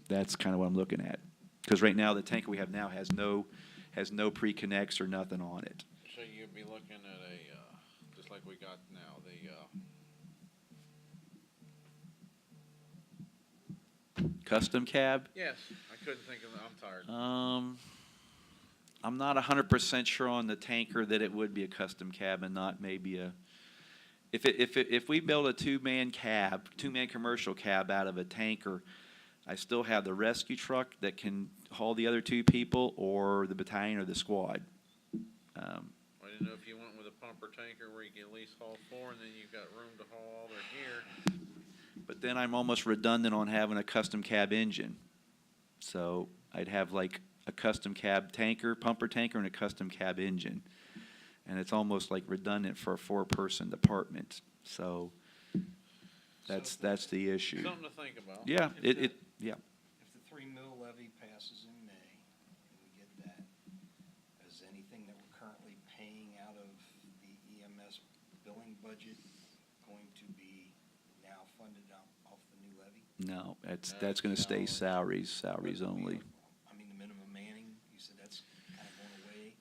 That's kind of what I'm looking at. Because right now, the tanker we have now has no pre-connects or nothing on it. So you'd be looking at a, just like we got now, the, Custom cab? yes, I couldn't think of it, I'm tired. I'm not 100% sure on the tanker that it would be a custom cab and not maybe a. If we build a two-man commercial cab out of a tanker, I still have the rescue truck that can haul the other 2 people, or the battalion or the squad. I didn't know if you went with a pumper tanker where you can at least haul 4, and then you've got room to haul all their gear. But then I'm almost redundant on having a custom cab engine. So I'd have like a custom cab tanker, pumper tanker, and a custom cab engine. And it's almost like redundant for a 4-person department. So that's the issue. Something to think about. Yeah, If If the 3 mil levy passes in May, and we get that, is anything that we're currently paying out of the EMS billing budget going to be now funded off the new levy? no, that's going to stay salaries only. I mean, the minimum manning, you said that's kind of going away?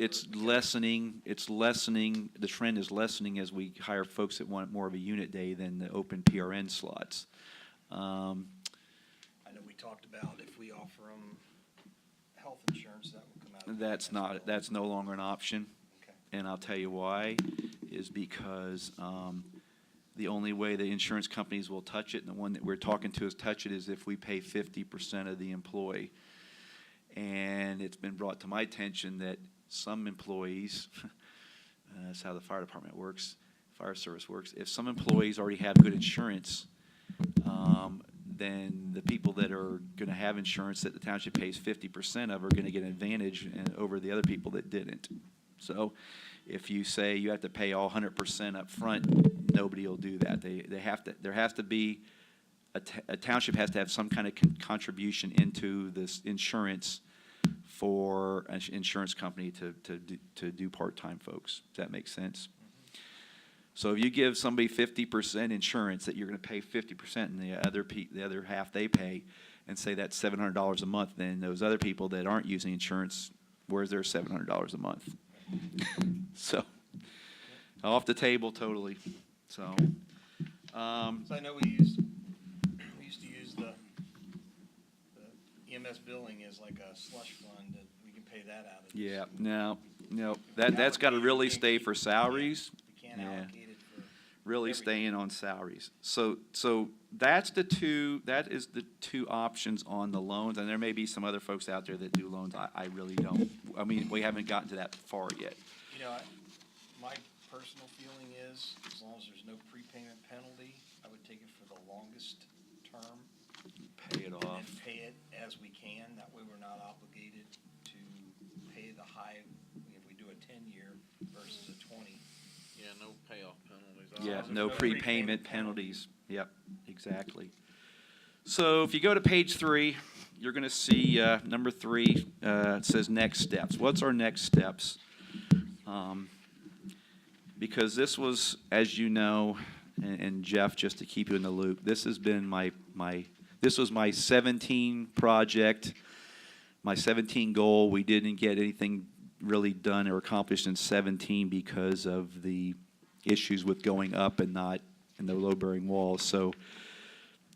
It's lessening. It's lessening. The trend is lessening as we hire folks that want more of a unit day than the open PRN slots. I know we talked about if we offer them health insurance, that will come out of That's no longer an option. Okay. And I'll tell you why, is because the only way the insurance companies will touch it, and the one that we're talking to is touch it, is if we pay 50% of the employee. And it's been brought to my attention that some employees, that's how the fire department works, fire service works, if some employees already have good insurance, then the people that are going to have insurance that the township pays 50% of are going to get an advantage over the other people that didn't. So if you say you have to pay all 100% up front, nobody will do that. There has to be, a township has to have some kind of contribution into this insurance for an insurance company to do part-time folks. Does that make sense? So if you give somebody 50% insurance, that you're going to pay 50%, and the other half they pay, and say that's $700 a month, then those other people that aren't using insurance whereas they're $700 a month. So, off the table totally, so. So I know we used to use the EMS billing as like a slush fund, that we can pay that out of. Yeah, no, that's gotta really stay for salaries. We can't Yeah. allocate it for. Really everything. staying on salaries. So that is the two options on the loans, and there may be some other folks out there that do loans. I really don't. I mean, we haven't gotten to that far yet. You know, my personal feeling is, as long as there's no prepayment penalty, I would take it for the longest term. Pay it off. And pay it as we can, that way we're not obligated to pay the high, if we do a 10-year versus a 20. Yeah, no payoff penalties. Yeah, There's no no prepayment prepayment penalties. Yep, exactly. So if you go to page 3, you're gonna see, number 3, it says next steps. What's our next steps? Because this was, as you know, and Jeff, just to keep you in the loop, this has been this was my 17 project, my 17 goal. We didn't get anything really done or accomplished in 17 because of the issues with going up and not in the load-bearing walls. So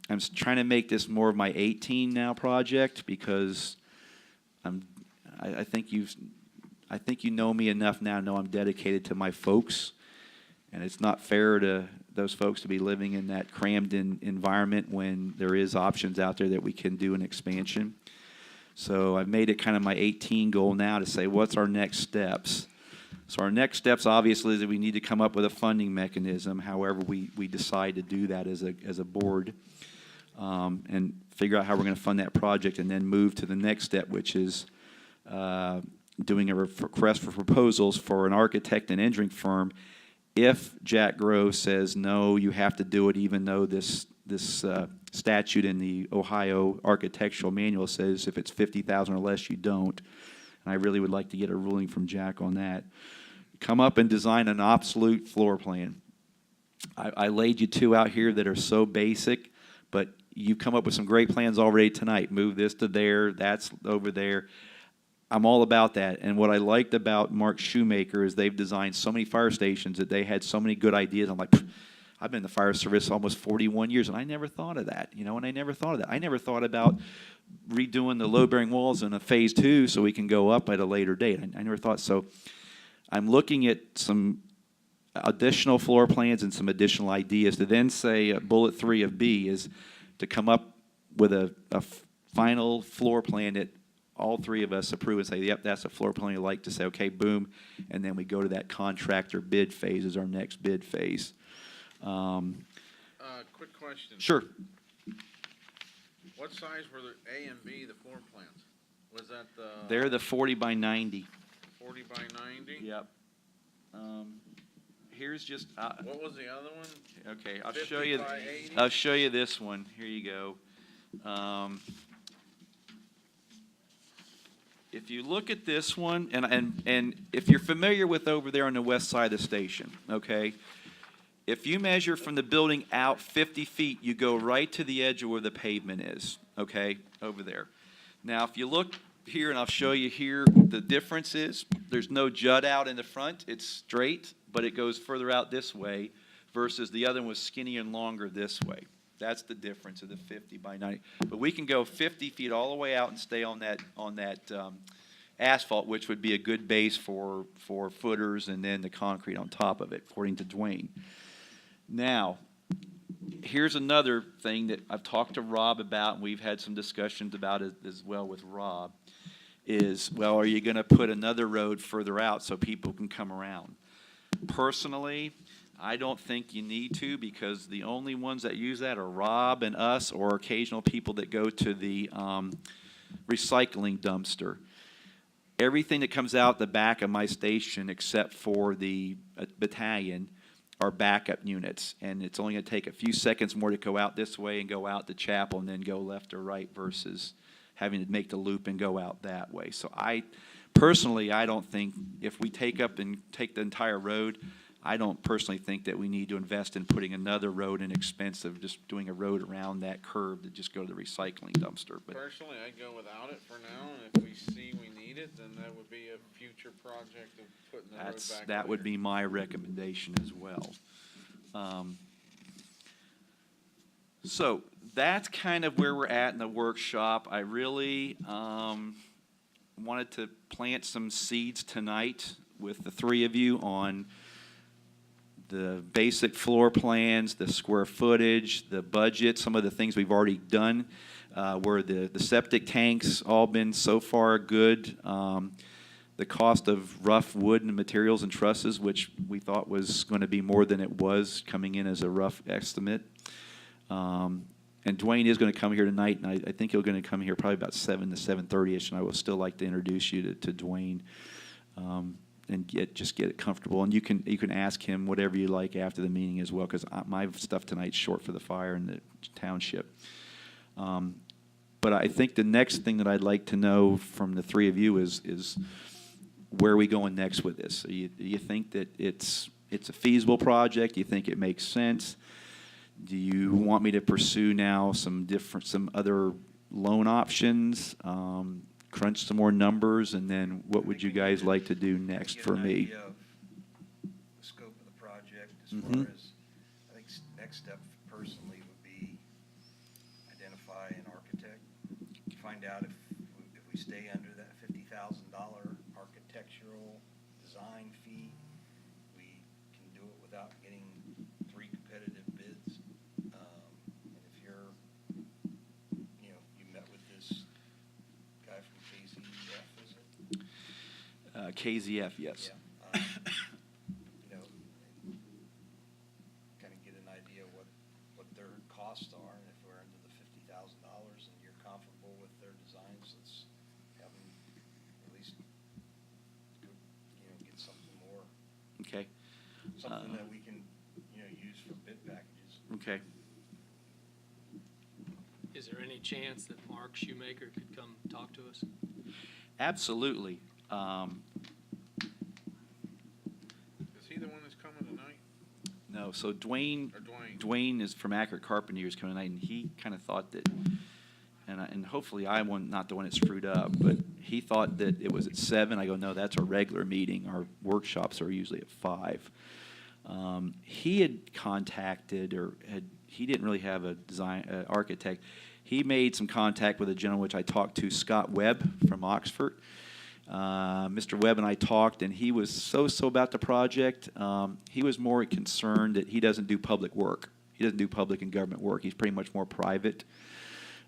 I'm trying to make this more of my 18 now project, because I think you know me enough now to know I'm dedicated to my folks, and it's not fair to those folks to be living in that crammed environment when there is options out there that we can do an expansion. So I've made it kind of my 18 goal now to say, what's our next steps? So our next steps, obviously, is that we need to come up with a funding mechanism, however we decide to do that as a board, and figure out how we're going to fund that project, and then move to the next step, which is doing a request for proposals for an architect and engineering firm. If Jack Grove says, no, you have to do it, even though this statute in the Ohio Architectural Manual says if it's 50,000 or less, you don't. And I really would like to get a ruling from Jack on that. Come up and design an absolute floor plan. I laid you 2 out here that are so basic, but you've come up with some great plans already tonight. Move this to there, that's over there. I'm all about that. And what I liked about Mark Shoemaker is they've designed so many fire stations that they had so many good ideas. I'm like, I've been in the fire service almost 41 years, and I never thought of that, and I never thought of that. I never thought about redoing the load-bearing walls in a phase 2 so we can go up at a later date. I never thought so. I'm looking at some additional floor plans and some additional ideas to then say bullet 3 of B is to come up with a final floor plan that all 3 of us approve and say, yep, that's a floor plan we'd like to say, okay, boom, and then we go to that contractor bid phase as our next bid phase. Quick question. Sure. What size were the A and B, the floor plans? Was that the? They're the 40 by 90. 40 by 90? Yep. Here's just, What was the other one? okay, I'll 50 show you. by 80? I'll show you this one. Here you go. If you look at this one, and if you're familiar with over there on the west side of the station, okay, if you measure from the building out 50 feet, you go right to the edge of where the pavement is, okay, over there. Now, if you look here, and I'll show you here, the difference is there's no jut out in the front. It's straight, but it goes further out this way versus the other one was skinnier and longer this way. That's the difference of the 50 by 90. But we can go 50 feet all the way out and stay on that asphalt, which would be a good base for footers, and then the concrete on top of it, according to Dwayne. Now, here's another thing that I've talked to Rob about, and we've had some discussions about it as well with Rob, is, well, are you going to put another road further out so people can come around? Personally, I don't think you need to, because the only ones that use that are Rob and us, or occasional people that go to the recycling dumpster. Everything that comes out the back of my station, except for the battalion, are backup units, and it's only going to take a few seconds more to go out this way and go out the chapel and then go left or right versus having to make the loop and go out that way. So I don't think if we take the entire road, I don't personally think that we need to invest in putting another road and expense of just doing a road around that curve to just go to the recycling dumpster. But Personally, I'd go without it for now, and if we see we need need it, then that would be a future project of putting the road back That would there. be my recommendation as well. So that's kind of where we're at in the workshop. I really wanted to plant some seeds tonight with the three of you on the basic floor plans, the square footage, the budget, some of the things we've already done, where the septic tanks all been so far good. The cost of rough wood and materials and trusses, which we thought was going to be more than it was, coming in as a rough estimate. And Dwayne is going to come here tonight, and I think he's going to come here probably about 7 to 7:30ish, and I would still like to introduce you to Dwayne, and get it comfortable. And you can ask him whatever you like after the meeting as well, because my stuff tonight's short for the fire in the township. But I think the next thing that I'd like to know from the three of you is where are we going next with this? Do you think that it's a feasible project? Do you think it makes sense? Do you want me to pursue now some other loan options, crunch some more numbers, and then what would you guys like to do next for me? Get an idea of the scope of the project as Mhm. far as, I think next step personally would be identify an architect, find out if we stay under that $50,000 architectural design fee, we can do it without getting 3 competitive bids. And if you're, you met with this guy from KZF, is it? KZF, yes. Yeah. Kind of get an idea what their costs are, and if we're under the $50,000 and you're comfortable with their designs, let's have them at least get something more, Okay. something that we can, use for bid packages. Okay. Is there any chance that Mark Shoemaker could come talk to us? Absolutely. Is he the one that's coming tonight? No, so Dwayne Or Dwayne? Dwayne is from Accurate Carpenters coming tonight, and he kind of thought that, and hopefully I'm not the one that screwed up, but he thought that it was at 7. I go, no, that's a regular meeting. Our workshops are usually at 5. He had contacted, he didn't really have a design architect. He made some contact with a gentleman which I talked to, Scott Webb from Oxford. Mr. Webb and I talked, and he was so about the project. He was more concerned that he doesn't do public work. He doesn't do public and government work. He's pretty much more private.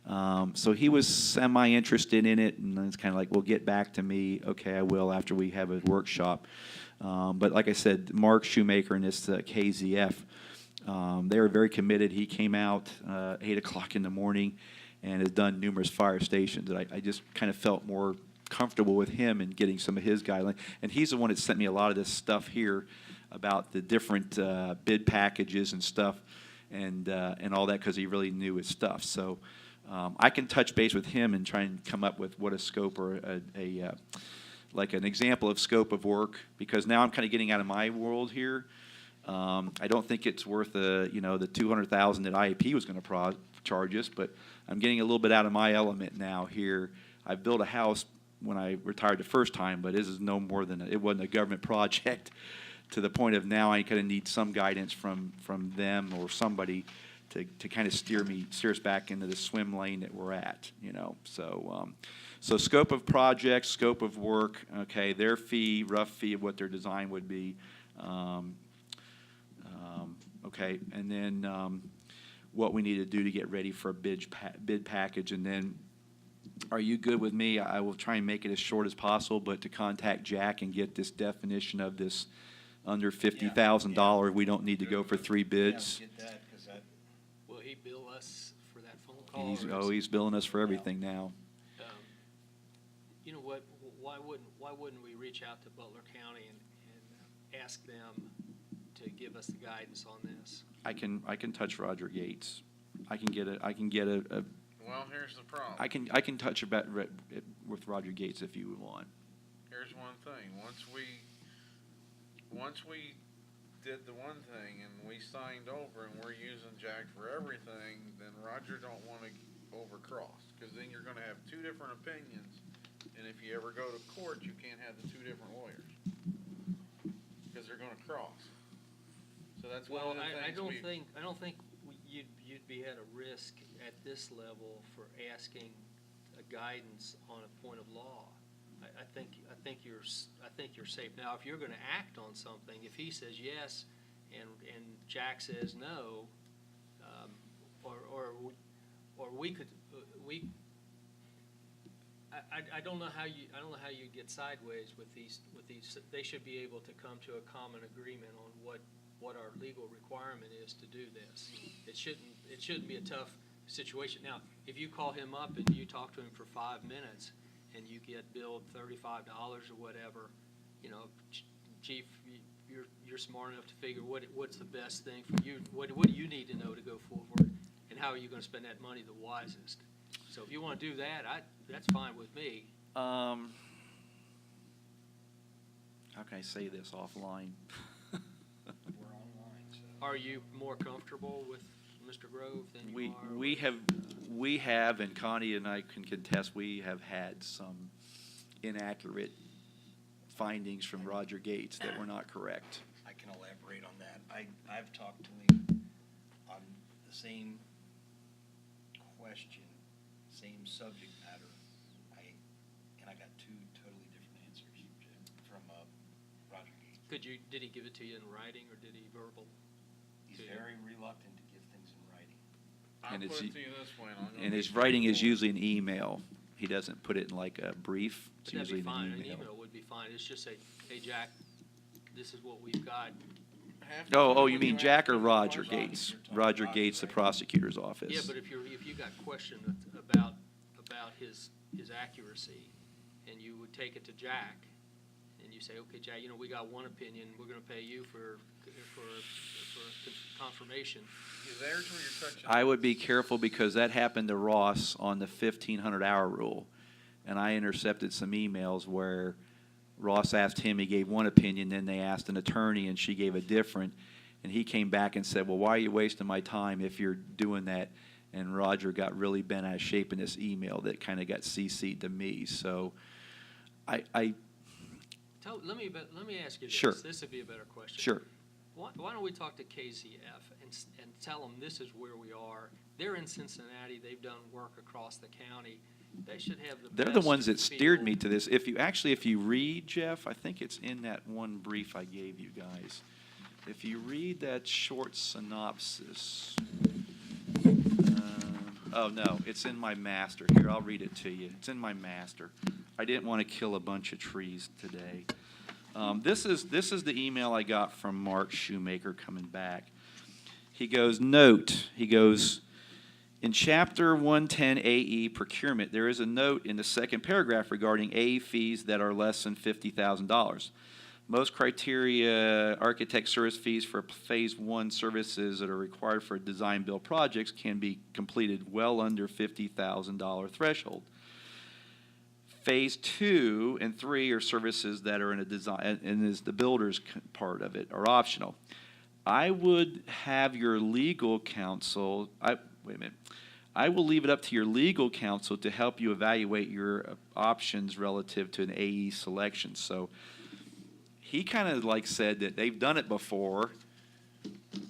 So he was semi-interested in it, and it's kind of like, well, get back to me. Okay, I will after we have a workshop. But like I said, Mark Shoemaker and this KZF, they were very committed. He came out 8 o'clock in the morning and has done numerous fire stations. And I just kind of felt more comfortable with him and getting some of his guidelines. And he's the one that sent me a lot of this stuff here about the different bid packages and stuff and all that, because he really knew his stuff. So I can touch base with him and try and come up with what a scope or like an example of scope of work, because now I'm kind of getting out of my world here. I don't think it's worth the $200,000 that IAP was going to charge us, but I'm getting a little bit out of my element now here. I built a house when I retired the first time, but this is no more than it wasn't a government project, to the point of now I kind of need some guidance from them or somebody to kind of steer us back into the swim lane that we're at, So scope of project, scope of work, okay, their fee, rough fee of what their design would be. Okay, and then what we need to do to get ready for a bid package. And then, are you good with me? I will try and make it as short as possible, but to contact Jack and get this definition of this under $50,000, we don't need to go for 3 bids. Yeah, get that, because that, Will he bill us for that phone call? or is He's billing us for everything now. You know what, why wouldn't we reach out to Butler County and ask them to give us the guidance on this? I can touch Roger Gates. I can get a Well, here's the problem. I can touch with Roger Gates if you would want. Here's one thing. Once we did the one thing and we signed over and we're using Jack for everything, then Roger don't want to overcross, because then you're going to have 2 different opinions and if you ever go to court, you can't have the two different lawyers. Cause they're gonna cross. So that's one Well, of the things I don't think you'd be at a risk at this level for asking a guidance on a point of law. I think you're safe. Now, if you're gonna act on something, if he says yes and Jack says no, or I don't know how you get sideways with these, they should be able to come to a common agreement on what our legal requirement is to do this. It shouldn't be a tough situation. Now, if you call him up and you talk to him for 5 minutes and you get billed $35 or whatever, Chief, you're smart enough to figure what's the best thing for you. What do you need to know to go forward, and how are you going to spend that money the wisest? So if you want to do that, that's fine with me. How can I say this offline? We're online, so. Are you more comfortable with Mr. Grove than you are? We have, and Connie and I can contest, we have had some inaccurate findings from Roger Gates that were not correct. I can elaborate on that. I've talked to him on the same question, same subject matter. And I got two totally different answers from Roger Gates. Did he give it to you in writing, or did he verbal? He's very reluctant to give things in writing. I'll And put it's- it to you this way, and I'm gonna And be his writing is straightforward. usually an email. He doesn't put it in like a brief. It's But that'd be usually fine. an An email would be fine. It's just say, hey, Jack, this is what we've got. Half the Oh, time you when mean ask Jack or them a Roger question- Gates? You're talking Roger Roger, Gates, the right? prosecutor's office. Yeah, but if you got question about his accuracy, and you would take it to Jack, and you say, okay, Jack, we got one opinion, we're gonna pay you for confirmation. Yeah, there's where you're touching. I would be careful because that happened to Ross on the 1,500-hour rule. And I intercepted some emails where Ross asked him, he gave one opinion, then they asked an attorney and she gave a different. And he came back and said, well, why are you wasting my time if you're doing that? And Roger got really bent out of shape in this email that kind of got CC'd to me. So I Let me ask you this. Sure. This would be a better question. sure. Why don't we talk to KZF and tell them this is where we are? They're in Cincinnati. They've done work across the county. They should have the They're the best ones that steered feel. me to this. If you read, Jeff, I think it's in that one brief I gave you guys. If you read that short synopsis, oh no, it's in my master. Here, I'll read it to you. It's in my master. I didn't want to kill a bunch of trees today. This is the email I got from Mark Shoemaker coming back. He goes, in Chapter 110 AE procurement, there is a note in the second paragraph regarding AE fees that are less than $50,000. Most criteria architect service fees for Phase 1 services that are required for design build projects can be completed well under $50,000 threshold. Phase 2 and 3 are services that are in a design, and is the builder's part of it, are optional. I would have your legal counsel, wait a minute. I will leave it up to your legal counsel to help you evaluate your options relative to an AE selection. So he kind of like said that they've done it before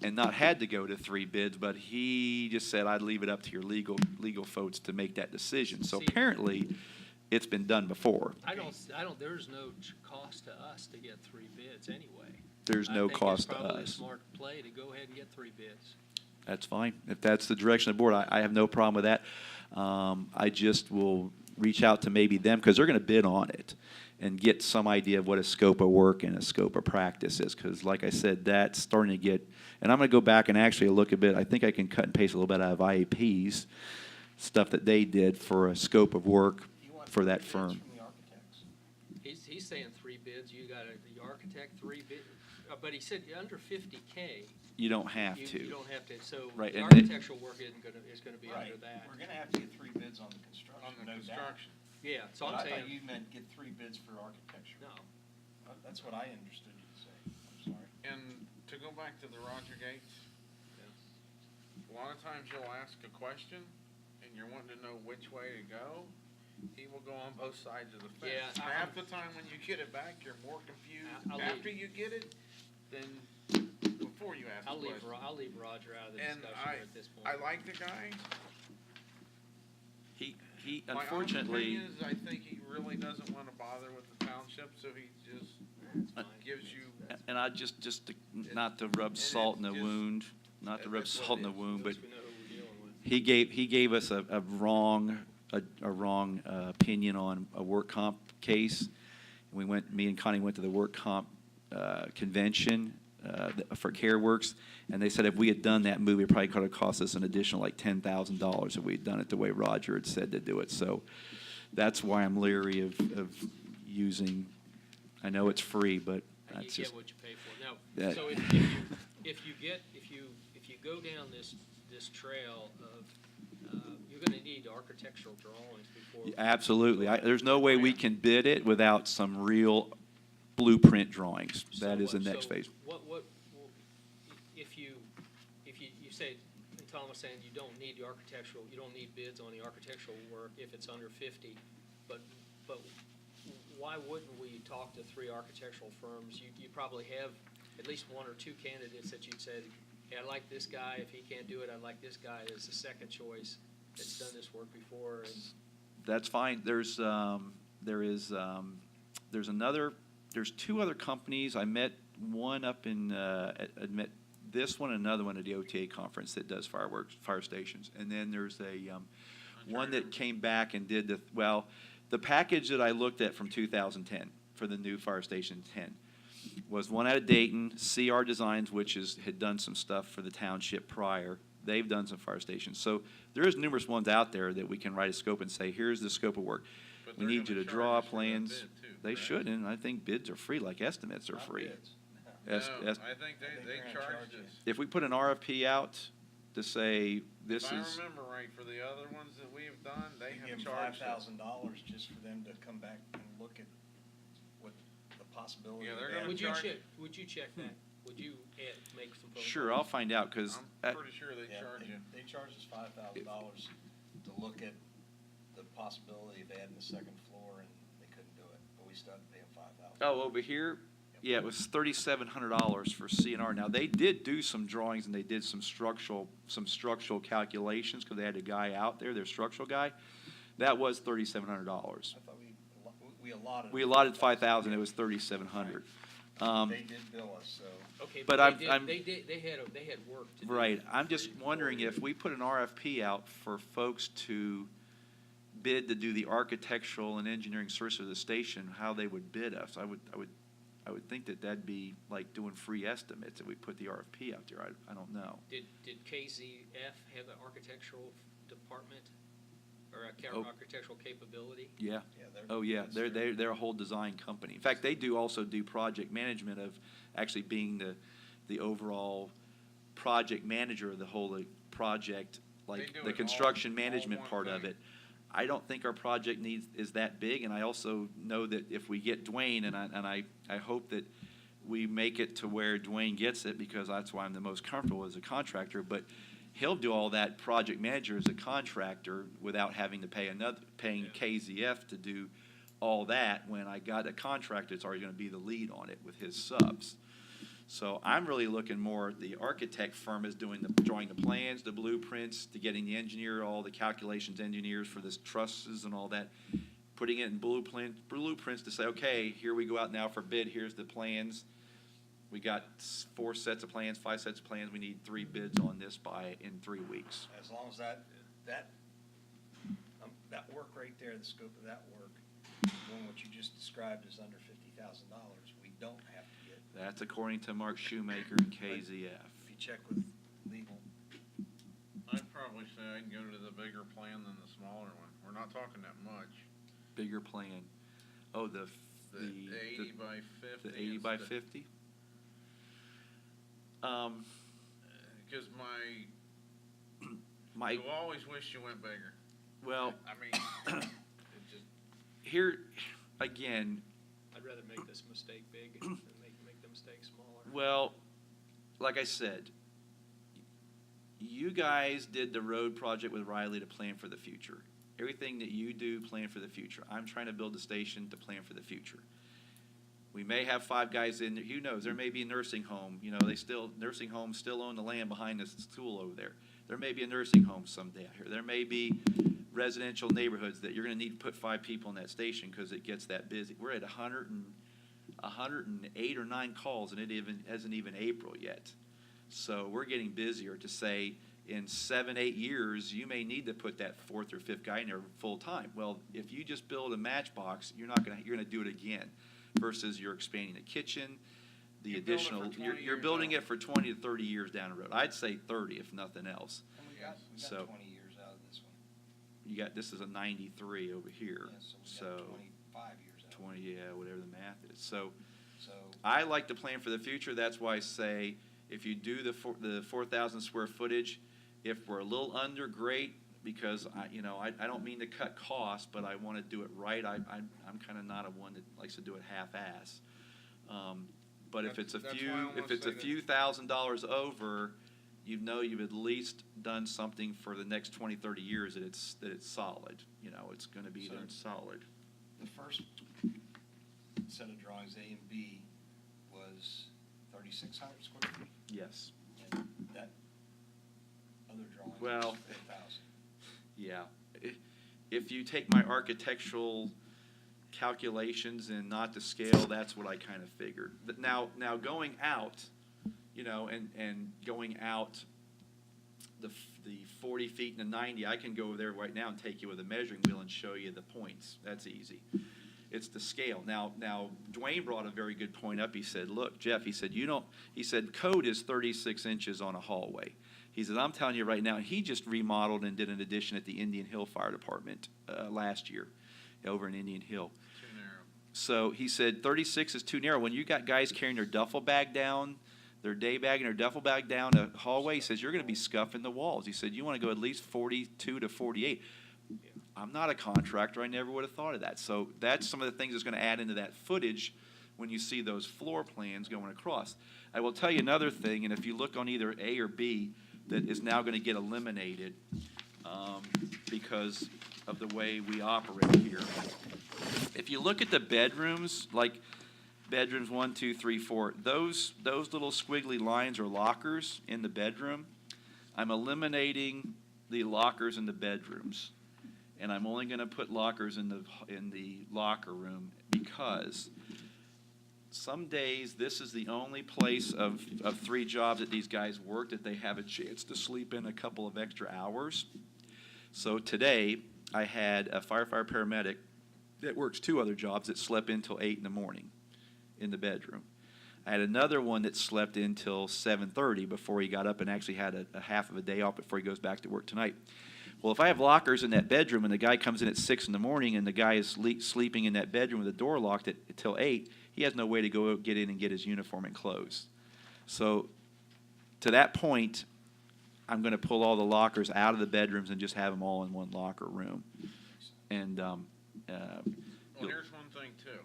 and not had to go to 3 bids, but he just said, I'd leave it up to your legal folks to make that decision. So See- apparently, it's been done before. There's no cost to us to get 3 bids anyway. There's no cost to I think it's probably a us. smart play to go ahead and get 3 bids. That's fine. If that's the direction of the board, I have no problem with that. I just will reach out to maybe them, because they're going to bid on it, and get some idea of what a scope of work and a scope of practice is. Because like I said, that's starting to get, and I'm going to go back and actually look a bit. I think I can cut and paste a little bit out of IAPs, stuff that they did for a scope of work You want for that 3 bids firm. from the architects? He's saying 3 bids. You got the architect 3 bids, but he said under 50K. You don't have You to. don't have to. So Right, the and it- architectural work is going to be Right. under that. We're gonna have to get 3 bids on the construction, On the no doubt. construction. Yeah. So But I'm I thought saying you meant get 3 bids for architecture. no. That's what I understood you to say. I'm sorry. And to go back to the Roger Gates, a lot of times you'll ask a question and you're wanting to know which way to go, he will go on both sides of the fence. Yeah, Half the time when you get it back, you're more confused I'll after leave- you get it than before you ask the question. I'll leave Roger out of the And discussion here at this point. I like the guy. He My honest unfortunately, opinion is I think he really doesn't want to bother with the township, so he just Fine. gives you. and I just to, not to rub salt in the just- wound, not to rub that's what salt in it the is. wound, At but least we know who we're dealing with. he gave us a wrong opinion on a work comp case. Me and Connie went to the work comp convention for CareWorks, and they said if we had done that move, it probably could have cost us an additional like $10,000 if we'd done it the way Roger had said to do it. So that's why I'm leery of using. I know it's free, but You that's get just what you pay for. Now, that- so if you go down this trail of, you're gonna need architectural drawings before. absolutely. There's no way we can bid it without some real blueprint drawings. So That is the what- next so phase. If you say, and Tom was saying you don't need bids on the architectural work if it's under 50, but why wouldn't we talk to 3 architectural firms? You probably have at least 1 or 2 candidates that you'd say, hey, I like this guy, if he can't do it, I like this guy as the second choice that's done this work before, and That's fine. There's 2 other companies. I met one up in, I met this one and another one at the OTA conference that does fire stations. And then there's one that came back and did the package that I looked at from 2010 for the new fire station 10 was one out of Dayton, CR Designs, which had done some stuff for the township prior. They've done some fire stations. So there's numerous ones out there that we can write a scope and say, here's the scope of work. But We they're need you gonna to draw charge us for that plans. bid too, They correct? should, and I think bids are free, like estimates are Not free. bids. No, Es- es- I think I think they they're gonna charged charge us. If we put an RFP out to say, this If I is, remember right, for the other ones that we have done, they You have give them charged us. $5,000 just for them to come back and look at what the possibility Yeah, of they're that. gonna would you charge- check, that? Would you make some phone sure, calls? I'll find out, because I'm pretty sure they Yeah, charge you. They charged us $5,000 to look at the possibility of adding the second floor, and they couldn't do it, but we still had to pay them $5,000. over here, yeah, it was $3,700 for CNR. Now, they did do some drawings and they did some structural calculations, because they had a guy out there, their structural guy. That was $3,700. I thought we allotted. We allotted 5,000, it was $3,700. They did bill us, so. Okay, But but I'm- they had work to do. Right, I'm just wondering if we put an RFP out for folks to bid to do the architectural and engineering service of the station, how they would bid us. I would think that'd be like doing free estimates if we put the RFP out there. I don't know. Did KZF have an architectural department or Oh. architectural capability? Yeah. they're- Oh, yeah, that's they're their- a whole design company. In fact, they also do project management of actually being the overall project manager of the whole project, They like do it the all- construction all management one part of thing. it. I don't think our project is that big, and I also know that if we get Dwayne, and I hope that we make it to where Dwayne gets it, because that's why I'm the most comfortable as a contractor, but he'll do all that project manager as a contractor without having to paying KZF to do all that, when I got a contractor that's already gonna be the lead on it with his subs. So I'm really looking more, the architect firm is drawing the plans, the blueprints, to getting the engineer, all the calculations engineers for this trusses and all that, putting it in blueprints to say, okay, here we go out now for bid, here's the plans. We got 4 sets of plans, 5 sets of plans, we need 3 bids on this in 3 weeks. As long as that work right there, the scope of that work, doing what you just described is under $50,000, we don't have to get. That's according to Mark Shoemaker and KZF. If you check with legal, I'd probably say I'd go to the bigger plan than the smaller one. We're not talking that much. Bigger plan. Oh, the 80 by 50. The 80 by instead- 50? Because My, you always wish you went bigger. well, I mean, it just, here, again, I'd rather make this mistake big than make the mistake smaller. well, like I said, you guys did the road project with Riley to plan for the future. Everything that you do, plan for the future. I'm trying to build a station to plan for the future. We may have 5 guys in there. Who knows? There may be a nursing home. You know, nursing homes still own the land behind the school over there. There may be a nursing home someday out here. There may be residential neighborhoods that you're going to need to put 5 people in that station because it gets that busy. We're at 108 or 9 calls, and it hasn't even April yet. So we're getting busier to say in 7, 8 years, you may need to put that 4th or 5th guy in there full time. Well, if you just build a matchbox, you're going to do it again versus you're expanding the kitchen, You build it for 20 you're years building out. it for 20 to 30 years down the road. I'd say 30 if nothing else. And we got So- 20 years out of this one. This is a 93 over here. Yeah, so we got So 25 years out. 20, yeah, whatever the math is. So So, I like to plan for the future. That's why I say if you do the 4,000 square footage, if we're a little under, great, because I don't mean to cut costs, but I want to do it right. I'm kind of not a one that likes to do it half-ass. But if it's a That's few why I wanna say that- few $1,000s over, you've at least done something for the next 20, 30 years that it's solid. It's going to be So- there and solid. the first set of drawings, A and B, was 3,600 square feet. Yes. And that other drawing Well- was 4,000. Yeah. If you take my architectural calculations and not to scale, that's what I kind of figured. But now going out, and going out the 40 feet and the 90, I can go over there right now and take you with a measuring wheel and show you the points. That's easy. It's the scale. Now Dwayne brought a very good point up. He said, look, Jeff, he said code is 36 inches on a hallway. He said, I'm telling you right now, he just remodeled and did an addition at the Indian Hill Fire Department last year over in Indian Hill. Too narrow. So he said 36 is too narrow. When you got guys carrying their duffel bag down, their day bag and their duffel bag down a hallway, he says, you're going to be scuffing the walls. He said, you want to go at least 42 to 48. I'm not a contractor. I never would have thought of that. So that's some of the things that's going to add into that footage when you see those floor plans going across. I will tell you another thing, and if you look on either A or B, that is now going to get eliminated because of the way we operate here. If you look at the bedrooms, like bedrooms 1, 2, 3, 4, those little squiggly lines are lockers in the bedroom. I'm eliminating the lockers in the bedrooms, and I'm only going to put lockers in the locker room because some days this is the only place of 3 jobs that these guys work that they have a chance to sleep in a couple of extra hours. So today I had a firefighter paramedic that works 2 other jobs that slept in till 8 in the morning in the bedroom. I had another one that slept in till 7:30 before he got up and actually had a half of a day off before he goes back to work tonight. Well, if I have lockers in that bedroom and the guy comes in at 6 in the morning and the guy is sleeping in that bedroom with the door locked till 8, he has no way to go get in and get his uniform and clothes. So to that point, I'm going to pull all the lockers out of the bedrooms and just have them all in one locker room. And Well, here's one thing too.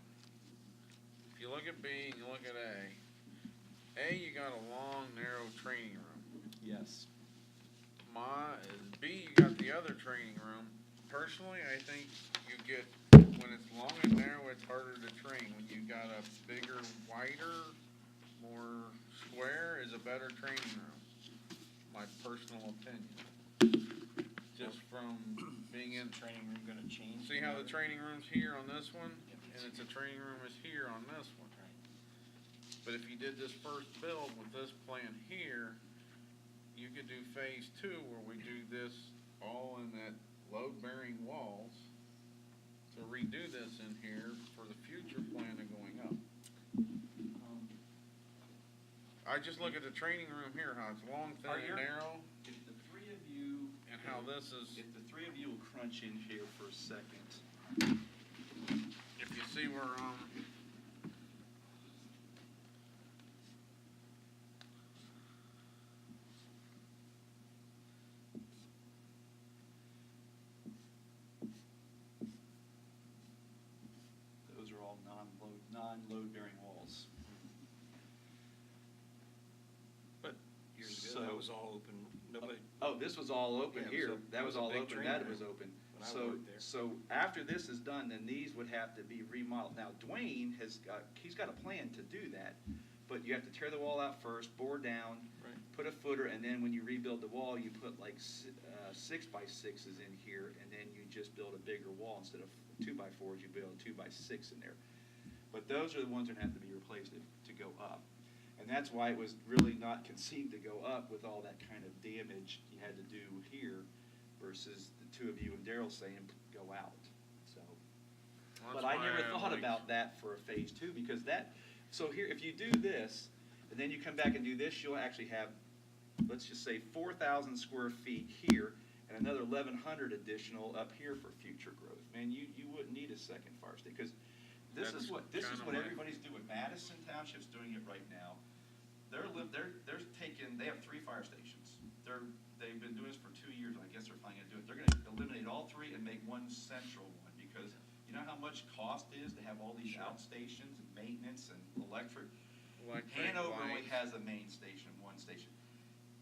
If you look at B and you look at A, you got a long, narrow training room. yes, B, you got the other training room. Personally, I think you get, when it's long and narrow, it's harder to train. When you got a bigger, wider, more square is a better training room. My personal opinion. Just from being in, Training room gonna change? see how the training room's here on this one? Yep. And it's a training room is here on this one. But if you did this first build with this plan here, you could do phase 2 where we do this all in that load-bearing walls to redo this in here for the future plan of going up. I just look at the training room here, how it's long, Are thin, your- and narrow, if the 3 of you, and how this is, if the 3 of you will crunch in here for a second. if you see where, Those are all non-load bearing walls. But years ago, So- that was all open, nobody, Oh, this was all open Yeah, it was here. a- That it was was a all big open, training that room. was open. when I So, worked there. so after this is done, then these would have to be remodeled. Now, Dwayne he's got a plan to do that, but you have to tear the wall out first, bore down, Right. put a footer, and then when you rebuild the wall, you put like 6x6s in here, and then you just build a bigger wall. Instead of 2x4s, you build a 2x6 in there. But those are the ones that have to be replaced to go up. And that's why it was really not conceived to go up with all that kind of damage you had to do here versus the two of you and Daryl saying go out, so. Well, But that's I why never thought like- about that for a phase two, because so here, if you do this, and then you come back and do this, you'll actually have, let's just say 4,000 square feet here, and another 1,100 additional up here for future growth. Man, you wouldn't need a second fire station, because this is That's what kinda my- everybody's doing. Madison Township's doing it right now. They're taking, they have 3 fire stations. They've been doing this for 2 years, and I guess they're finally gonna do it. They're gonna eliminate all 3 and make one central one, because you know how much cost it is to have all these outstations and maintenance and electric? Hanover only lights. has a main station, one station.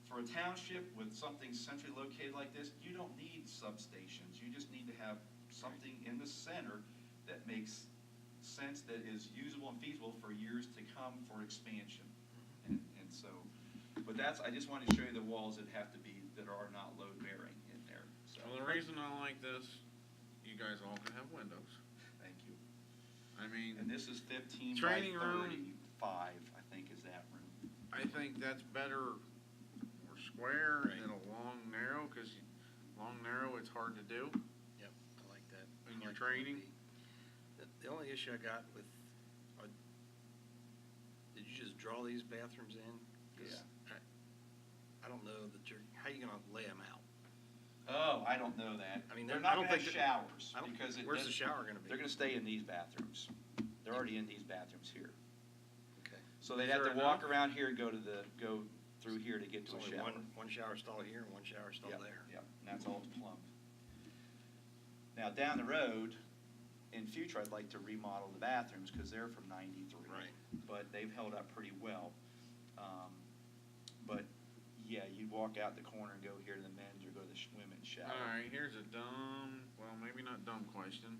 For a township with something centrally located like this, you don't need substations. You just need to have something in the center that makes sense, that is usable and feasible for years to come for expansion. And so, but I just wanted to show you the walls that are not load bearing in there, so. Well, the reason I like this, you guys all can have windows. Thank you. I mean, And this is 15 by Training room. 35, I think is that room. I think that's better or square than a long narrow, cause long narrow, it's hard to do. Yep, I like that. In your I like training? The only issue I got with, did you just draw these bathrooms in? 'Cause I don't know that how you gonna lay them out? Oh, I don't know that. I mean, they're I not don't gonna have think showers, I don't- because where's the shower gonna be? They're gonna stay in these bathrooms. They're already in these bathrooms here. Okay. So they'd Is have to there walk enough? around here and go through here to get It's to a only shower. one shower stall here and one shower stall Yep, there. Yep, and that's all plumbed. Now, down the road, in future, I'd like to remodel the bathrooms, because they're from '93. Right. But they've held up pretty well. But, yeah, you'd walk out the corner and go here to the men's or go to the women's shower. Alright, here's a well, maybe not dumb question.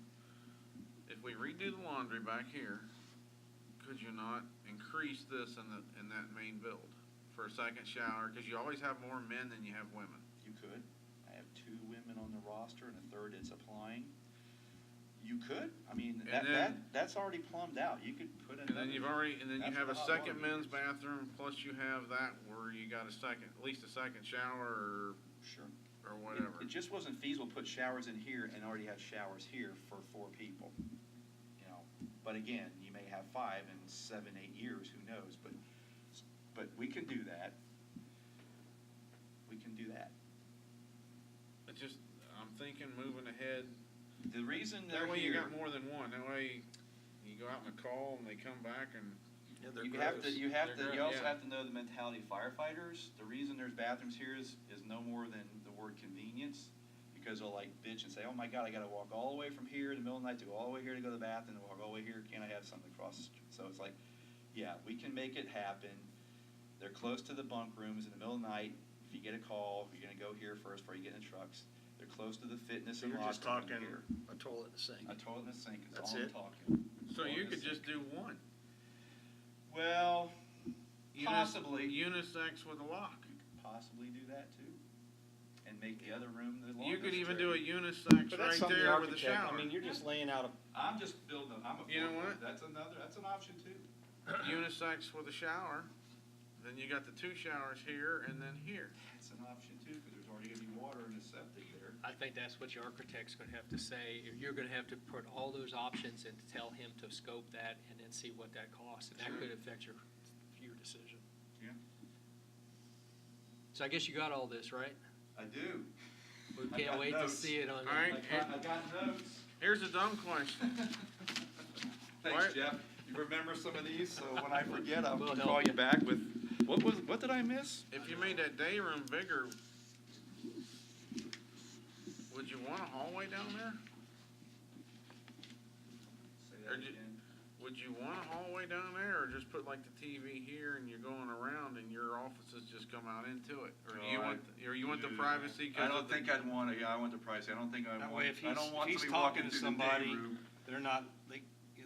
If we redo the laundry back here, could you not increase this in that main build for a second shower? Cause you always have more men than you have women. You could. I have 2 women on the roster and a third that's applying. You could. I mean, And then- that's already plumbed out. You could put in. And then you That's have the a hot second water men's meters. bathroom, plus you have that where you got at least a second shower Sure. or whatever. It just wasn't feasible to put showers in here and already have showers here for 4 people. You know, but again, you may have 5 in 7, 8 years, who knows, but we can do that. We can do that. It's just, I'm thinking moving ahead, The reason they're that way you here. got more than one, that way you go out on a call and they come back and, Yeah, they're You gross. have to, you They're also yeah. have to know the mentality of firefighters. The reason there's bathrooms here is no more than the word convenience. Because they'll like bitch and say, oh my God, I gotta walk all the way from here in the middle of the night to go all the way here to go to the bathroom, and walk all the way here, can't I have something across the street? So it's like, yeah, we can make it happen. They're close to the bunk rooms in the middle of the night. If you get a call, you're gonna go here first before you get in the trucks. They're close to the fitness So and you're just locker room talking here. a toilet and a sink. A toilet and a sink is That's all I'm it? talking. so Toilet you and a could just sink. do one. Well, possibly. Unisex with a lock. You could possibly do that too, and make the other room the longest. You could even do a straight. unisex But that's right something the there with a architect, shower. I mean, you're just laying out I'm just building. You know what? That's an option too. Unisex with a shower, then you got the 2 showers here and then here. That's an option too, because there's already gonna be water and a septic there. I think that's what your architect's gonna have to say. You're gonna have to put all those options and tell him to scope that and then see what that costs. And that Sure. could affect your decision. Yeah. So I guess you got all this, right? I do. We I can't got wait to notes. see it on. All right. I got notes. Here's a dumb question. Thanks, What? Jeff. You remember some of these, so when I forget, I'll We'll call help you you. back with, what did I miss? If you made that day room bigger, would you want a hallway down there? Say Or that ju- again. Would you want a hallway down there, or just put like the TV here and you're going around and you're offices just come out into it? Or do Oh, you want, or you want the privacy? 'cause I of don't the- think I'd want to, yeah, I want the privacy. I don't think I That want, way, if I don't want he's somebody walking talking to through the day somebody, room. they're not,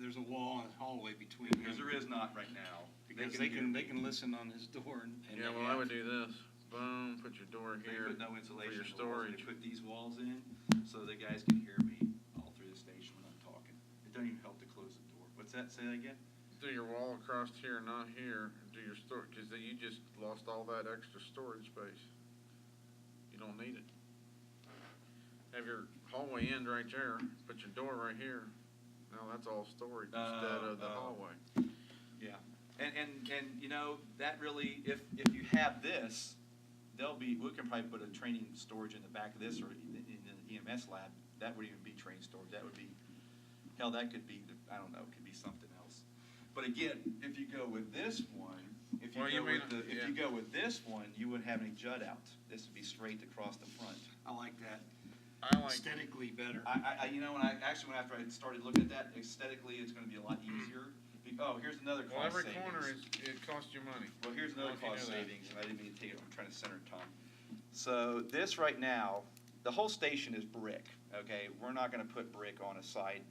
there's a wall and hallway between Because them. there is not right now. Because hear me. they can listen on his door and. Yeah, well, I would do this. Boom, put your door They here. put no insulation your in the walls, and storage. they put these walls in, so the guys can hear me all through the station when I'm talking. It doesn't even help to close the door. What's that, say that again? Do your wall across here, not here, and do your storage, cause then you just lost all that extra storage space. You don't need it. Have your hallway end right there, put your door right here. Now that's all storage instead of the hallway. Yeah, and, you know, that really, if you have this, we can probably put a training storage in the back of this or in the EMS lab. That would even be training storage. That would be, hell, that could be, I don't know, it could be something else. But again, if you go with this one, if Well, you you go with this one, you wouldn't have any jut out. This would be straight across the front. I like that. I like, Aesthetically better. You know, after I started looking at that, aesthetically, it's gonna be a lot easier. Oh, here's another well, cost every savings. corner it costs you money. Well, here's another Well, if you cost know that. savings, and I didn't mean to take it, I'm trying to center it, Tom. So this right now, the whole station is brick, okay? We're not gonna put brick on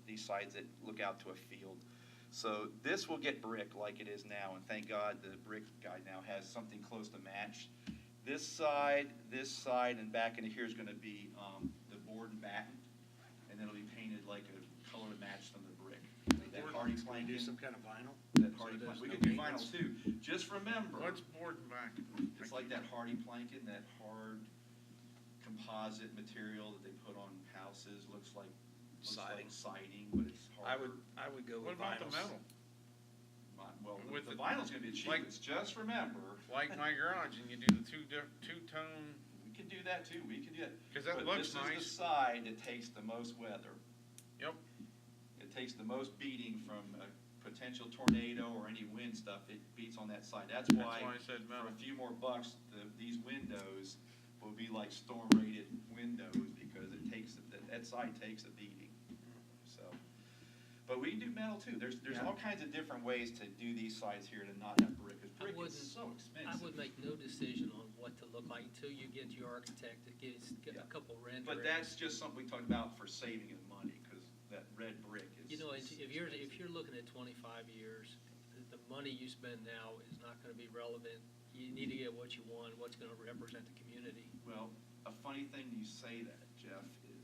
these sides that look out to a field. So this will get brick like it is now, and thank God the brick guy now has something close to match. This side, and back into here is gonna be, the board and batten, and then it'll be painted like a color to match some of the brick. Like that hardy Can we planking, do some kind of vinyl? that so hardy there's plank, we no could do vinyl maintenance? too. Just remember. What's board and back? It's like that hardy planking, that hard composite material that they put on houses, looks like siding, but it's harder. I would go What with about the vinyls. metal? Well, with the the- vinyl's gonna be the like- cheapest, just remember, Like my garage, and you do the two-tone, we can do that too, we can do that. 'cause that But looks this nice. is the side that takes the most weather. Yep. It takes the most beating from a potential tornado or any wind stuff, it beats on that side. That's why, I said for metal. a few more bucks, these windows will be like storm-rated windows, because it takes, that side takes a beating, so. But we can do metal too, there's Yeah. all kinds of different ways to do these sides here to not have brick, because brick is wouldn't- so expensive. I would make no decision on what to look like until you get your architect to get Yeah. a couple renderings. But that's just something we talked about for saving in money, because that red brick is. You know, is if you're expensive. looking at 25 years, the money you spend now is not gonna be relevant. You need to get what you want, what's gonna represent the community. Well, a funny thing you say that, Jeff, is,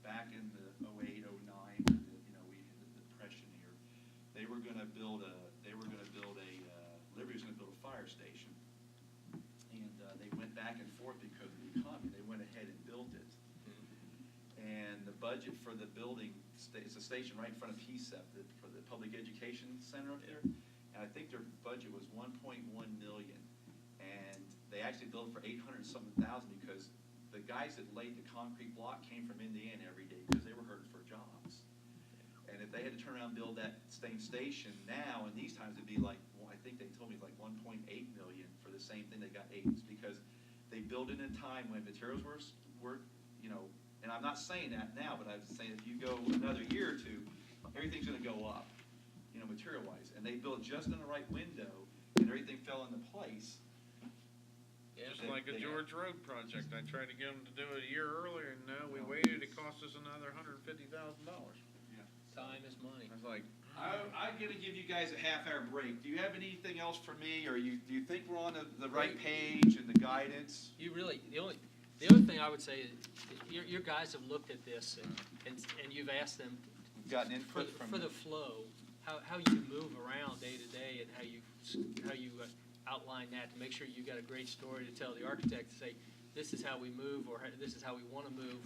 back in the 08, 09, you know, we had the depression here, they were gonna build Liberty was gonna build a fire station. And, they went back and forth because of the economy, they went ahead and built it. And the budget for the building, it's a station right in front of PSEP, for the Public Education Center up there. And I think their budget was 1.1 million. And they actually built it for 800-something thousand, because the guys that laid the concrete block came from Indiana every day, because they were hurting for jobs. And if they had to turn around and build that same station now, in these times, it'd be like, well, I think they told me like 1.8 million for the same thing they got 8, because they built it in a time when materials were, you know, and I'm not saying that now, but I was saying if you go another year or two, everything's gonna go up, you know, material-wise. And they built just in the right window, and everything fell into place. Just They- like a they- George Road project, I tried to get them to do it a year earlier, and no, we No. waited, it cost us another $150,000. Time is money. I was like, I'm gonna give you guys a half-hour break. Do you have anything else for me, or do you think we're on the right page and the guidance? You really, the other thing I would say is, your guys have looked at this and you've asked them We've gotten for, input from. for the flow, how you move around day to day and how you outline that to make sure you got a great story to tell the architect to say, this is how we move, or this is how we wanna move.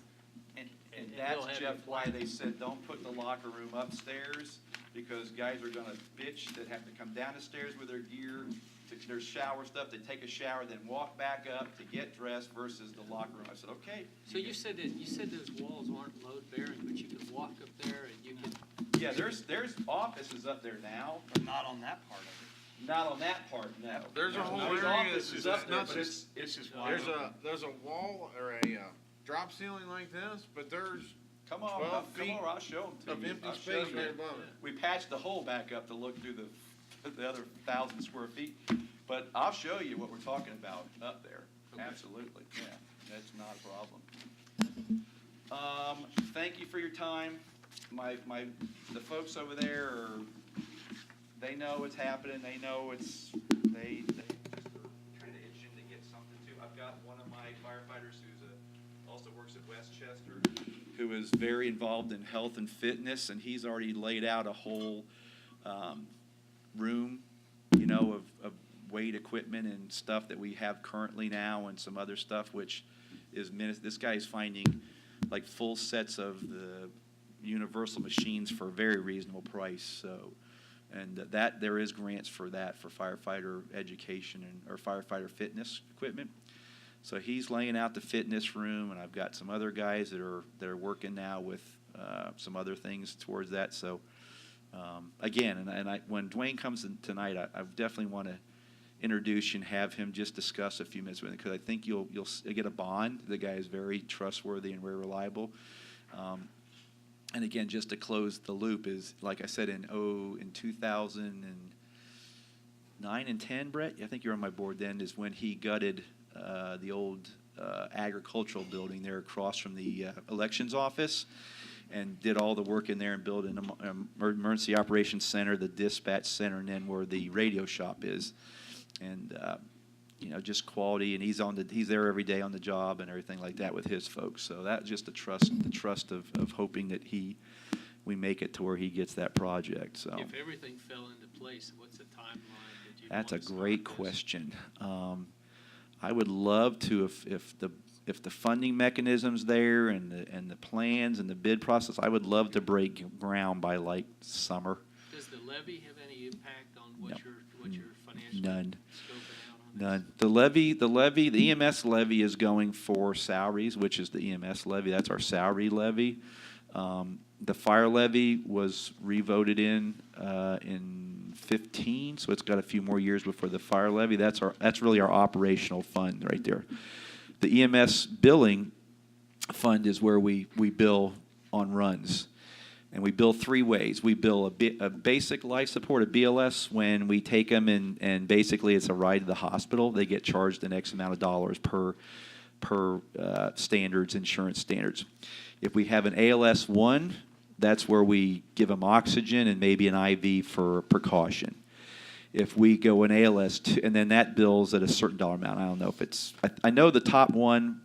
And and that's, they'll have Jeff, you why plan. they said don't put the locker room upstairs, because guys are gonna bitch that have to come down the stairs with their gear, to their shower stuff, they take a shower, then walk back up to get dressed versus the locker room. I said, okay. So you said those walls aren't load bearing, but you can walk up there and you can, Yeah, there's offices up there now, But not on that part of it. not on that part, no. there's a whole There's area offices that's up there, nuts. but it's, This is why. There's a wall or a drop ceiling like this, but there's come on, 12 come feet over, I'll show them of to you. empty I'll show space you. right above it. We patched the hole back up to look through the other 1,000 square feet. But I'll show you what we're talking about up there. Okay. Absolutely, yeah, that's not a problem. Thank you for your time. The folks over there they know what's happening, they know they just are kind of itching to get something too. I've got one of my firefighters also works at Westchester, who is very involved in health and fitness, and he's already laid out a whole room, of weight equipment and stuff that we have currently now, and some other stuff, which is this guy's finding like full sets of the universal machines for a very reasonable price. So, and that there is grants for that for firefighter education or firefighter fitness equipment. So he's laying out the fitness room, and I've got some other guys that are working now with some other things towards that. So again, when Dwayne comes in tonight, I definitely want to introduce you and have him just discuss a few minutes with him, because I think you'll get a bond. The guy is very trustworthy and very reliable. And again, just to close the loop, is like I said, in 2009 and 10, Brett, I think you're on my board then, is when he gutted the old agricultural building there across from the elections office, and did all the work in there and built an emergency operations center, the dispatch center, and then where the radio shop is. And just quality, and he's there every day on the job and everything like that with his folks. So that's just the trust of hoping that we make it to where he gets that project. So If everything fell into place, what's the timeline that you? that's a great question. I would love to, if the funding mechanism's there and the plans and the bid process, I would love to break ground by like summer. Does the levy have any impact on what No. your financial None. scoping out on this? None. The EMS levy is going for salaries, which is the EMS levy. That's our salary levy. The fire levy was revoted in 15, so it's got a few more years before the fire levy. That's really our operational fund right there. The EMS billing fund is where we bill on runs. And we bill three ways. We bill a basic life support, a BLS, when we take them and basically it's a ride to the hospital. They get charged an X amount of dollars per insurance standards. If we have an ALS 1, that's where we give them oxygen and maybe an IV for precaution. If we go an ALS 2, and then that bills at a certain dollar amount. I don't know if it's, I know the top one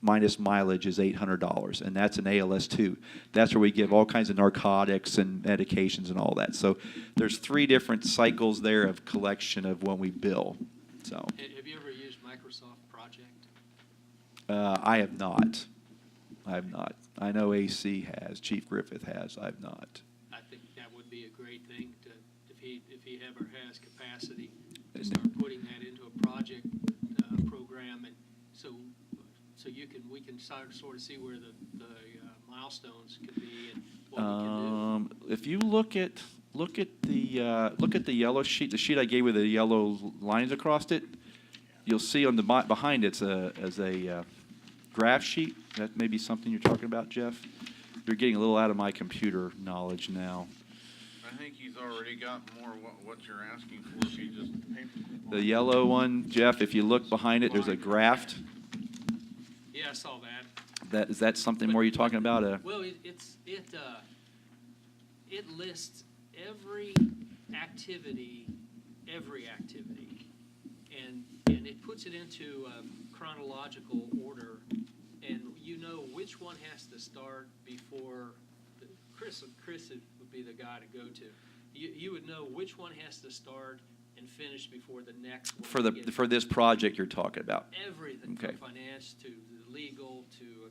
minus mileage is $800, and that's an ALS 2. That's where we give all kinds of narcotics and medications and all that. So there's 3 different cycles there of collection of when we bill. So Have you ever used Microsoft Project? I have not. I know AC has. Chief Griffith has. I have not. I think that would be a great thing if he ever has capacity to start putting that into a project program, and so we can sort of see where the milestones could be and what we can do. If you look at the yellow sheet, the sheet I gave with the yellow lines across it, you'll see on the behind it's a graph sheet. That may be something you're talking about, Jeff. You're getting a little out of my computer knowledge now. I think he's already got more what you're asking for if you just The yellow one, Jeff, if you look behind it, there's a graph. Yeah, I saw that. Is that something more you're talking about? Well, it lists every activity, and it puts it into chronological order, and you know which one has to start before. Chris would be the guy to go to. You would know which one has to start and finish before the next one. For this project you're talking about. Everything, Okay. from finance to the legal to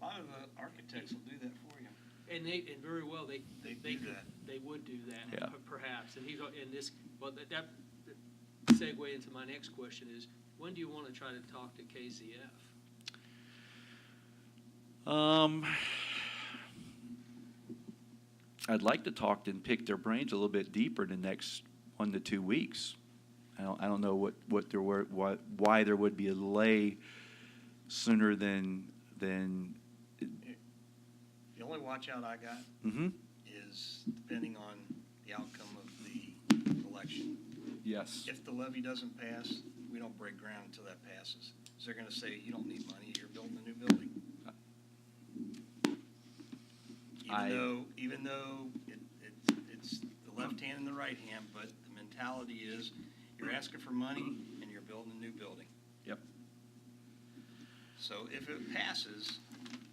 A lot of the architects will do that for you. and very well they do that. They would do that, Yeah. perhaps. And that segue into my next question is, when do you want to try to talk to KCF? I'd like to talk and pick their brains a little bit deeper in the next 1 to 2 weeks. I don't know why there would be a delay sooner than. The only watch out I got Mm-hmm. is depending on the outcome of the election. Yes. if the levy doesn't pass, we don't break ground until that passes. So they're gonna say, you don't need money, you're building a new building. Even though it's the left hand and the right hand, but the mentality is, you're asking for money and you're building a new building. Yep. So if it passes,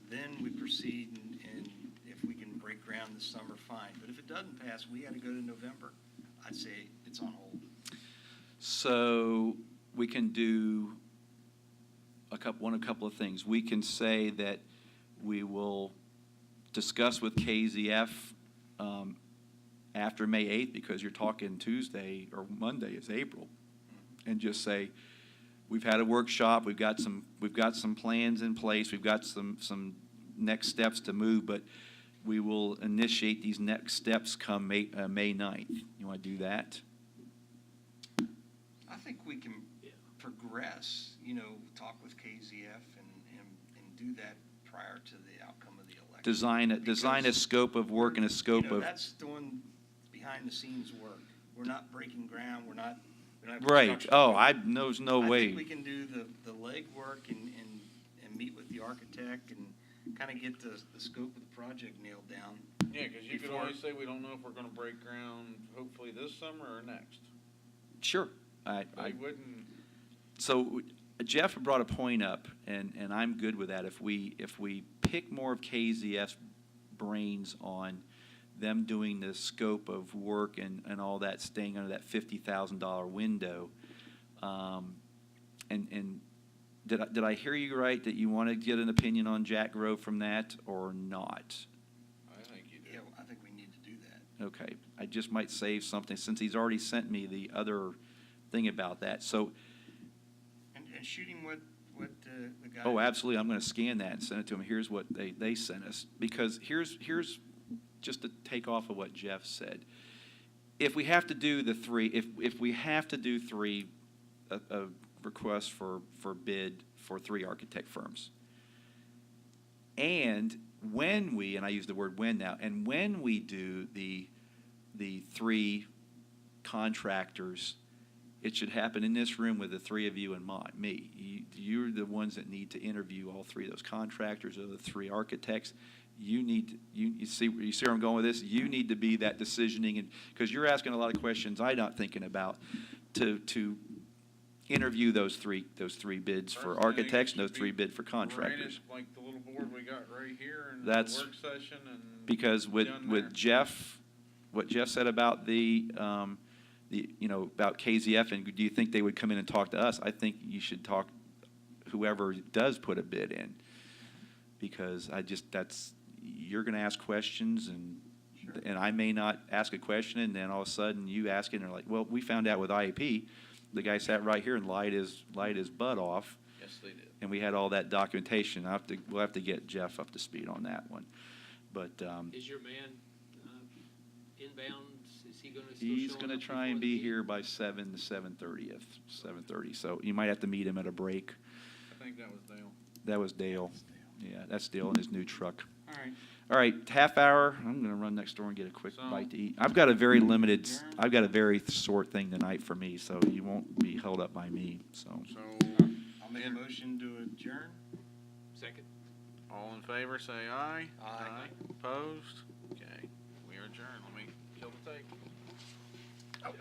then we proceed, and if we can break ground this summer, fine. But if it doesn't pass, we gotta go to November. I'd say it's on hold. So we can do a couple of things. We can say that we will discuss with KZF after May 8th, because you're talking Tuesday or Monday is April, and just say, we've had a workshop, we've got some plans in place, we've got some next steps to move, but we will initiate these next steps come May 9th. You want to do that? I think we can progress, talk with KZF and do that prior to the outcome of the election. Design a scope of work and a scope of. That's doing behind-the-scenes work. We're not breaking ground, we don't have Right. construction Oh, going. there's no I way. think we can do the legwork and meet with the architect and kind of get the scope of the project nailed down. Yeah, because you could Before- always say, we don't know if we're gonna break ground hopefully this summer or next. Sure. I wouldn't, So Jeff brought a point up, and I'm good with that. If we pick more of KZF's brains on them doing the scope of work and all that, staying under that $50,000 window, and did I hear you right that you want to get an opinion on Jack Grove from that or not? I think you do. Yeah, I think we need to do that. Okay, I just might save something since he's already sent me the other thing about that. So, And shooting what the guy. oh, absolutely, I'm going to scan that and send it to him. Here's what they sent us, because here's just to take off of what Jeff said. If we have to do the three, if we have to do three, a request for bid for 3 architect firms, and when we, and I use the word when now, and when we do the 3 contractors, it should happen in this room with the 3 of you and me. You're the ones that need to interview all 3 of those contractors or the 3 architects. You see where I'm going with this? You need to be that decisioning, and because you're asking a lot of questions I'm not thinking about, to interview those three bids for Personally, I think architects it and those should 3 be bid for contractors. Like the little board we got right here in the That's- work session and. Because with done there. Jeff, what Jeff said about about KZF, and do you think they would come in and talk to us? I think you should talk whoever does put a bid in, because you're going to ask questions, and I may not ask a question, and then all of a sudden you ask it, and they're like, well, we found out with IEP, the guy sat right here and lied his butt off, Yes, they did. and we had all that documentation. We'll have to get Jeff up to speed on that one, but. Is your man inbound? Is he going to? He's going to try and be here by 7 to 7:30. So you might have to meet him at a break. I think that was Dale. That was Dale. Yeah, that's Dale in his new truck. All right. All right, half hour. I'm going to run next door and get a quick So- bite to eat. I've got a very short thing tonight for me, so you won't be held up by me. So So, I'll make a motion to adjourn. Second. all in favor, say aye. Aye. Opposed? Okay, we are adjourned. Let me kill the tape. Oh.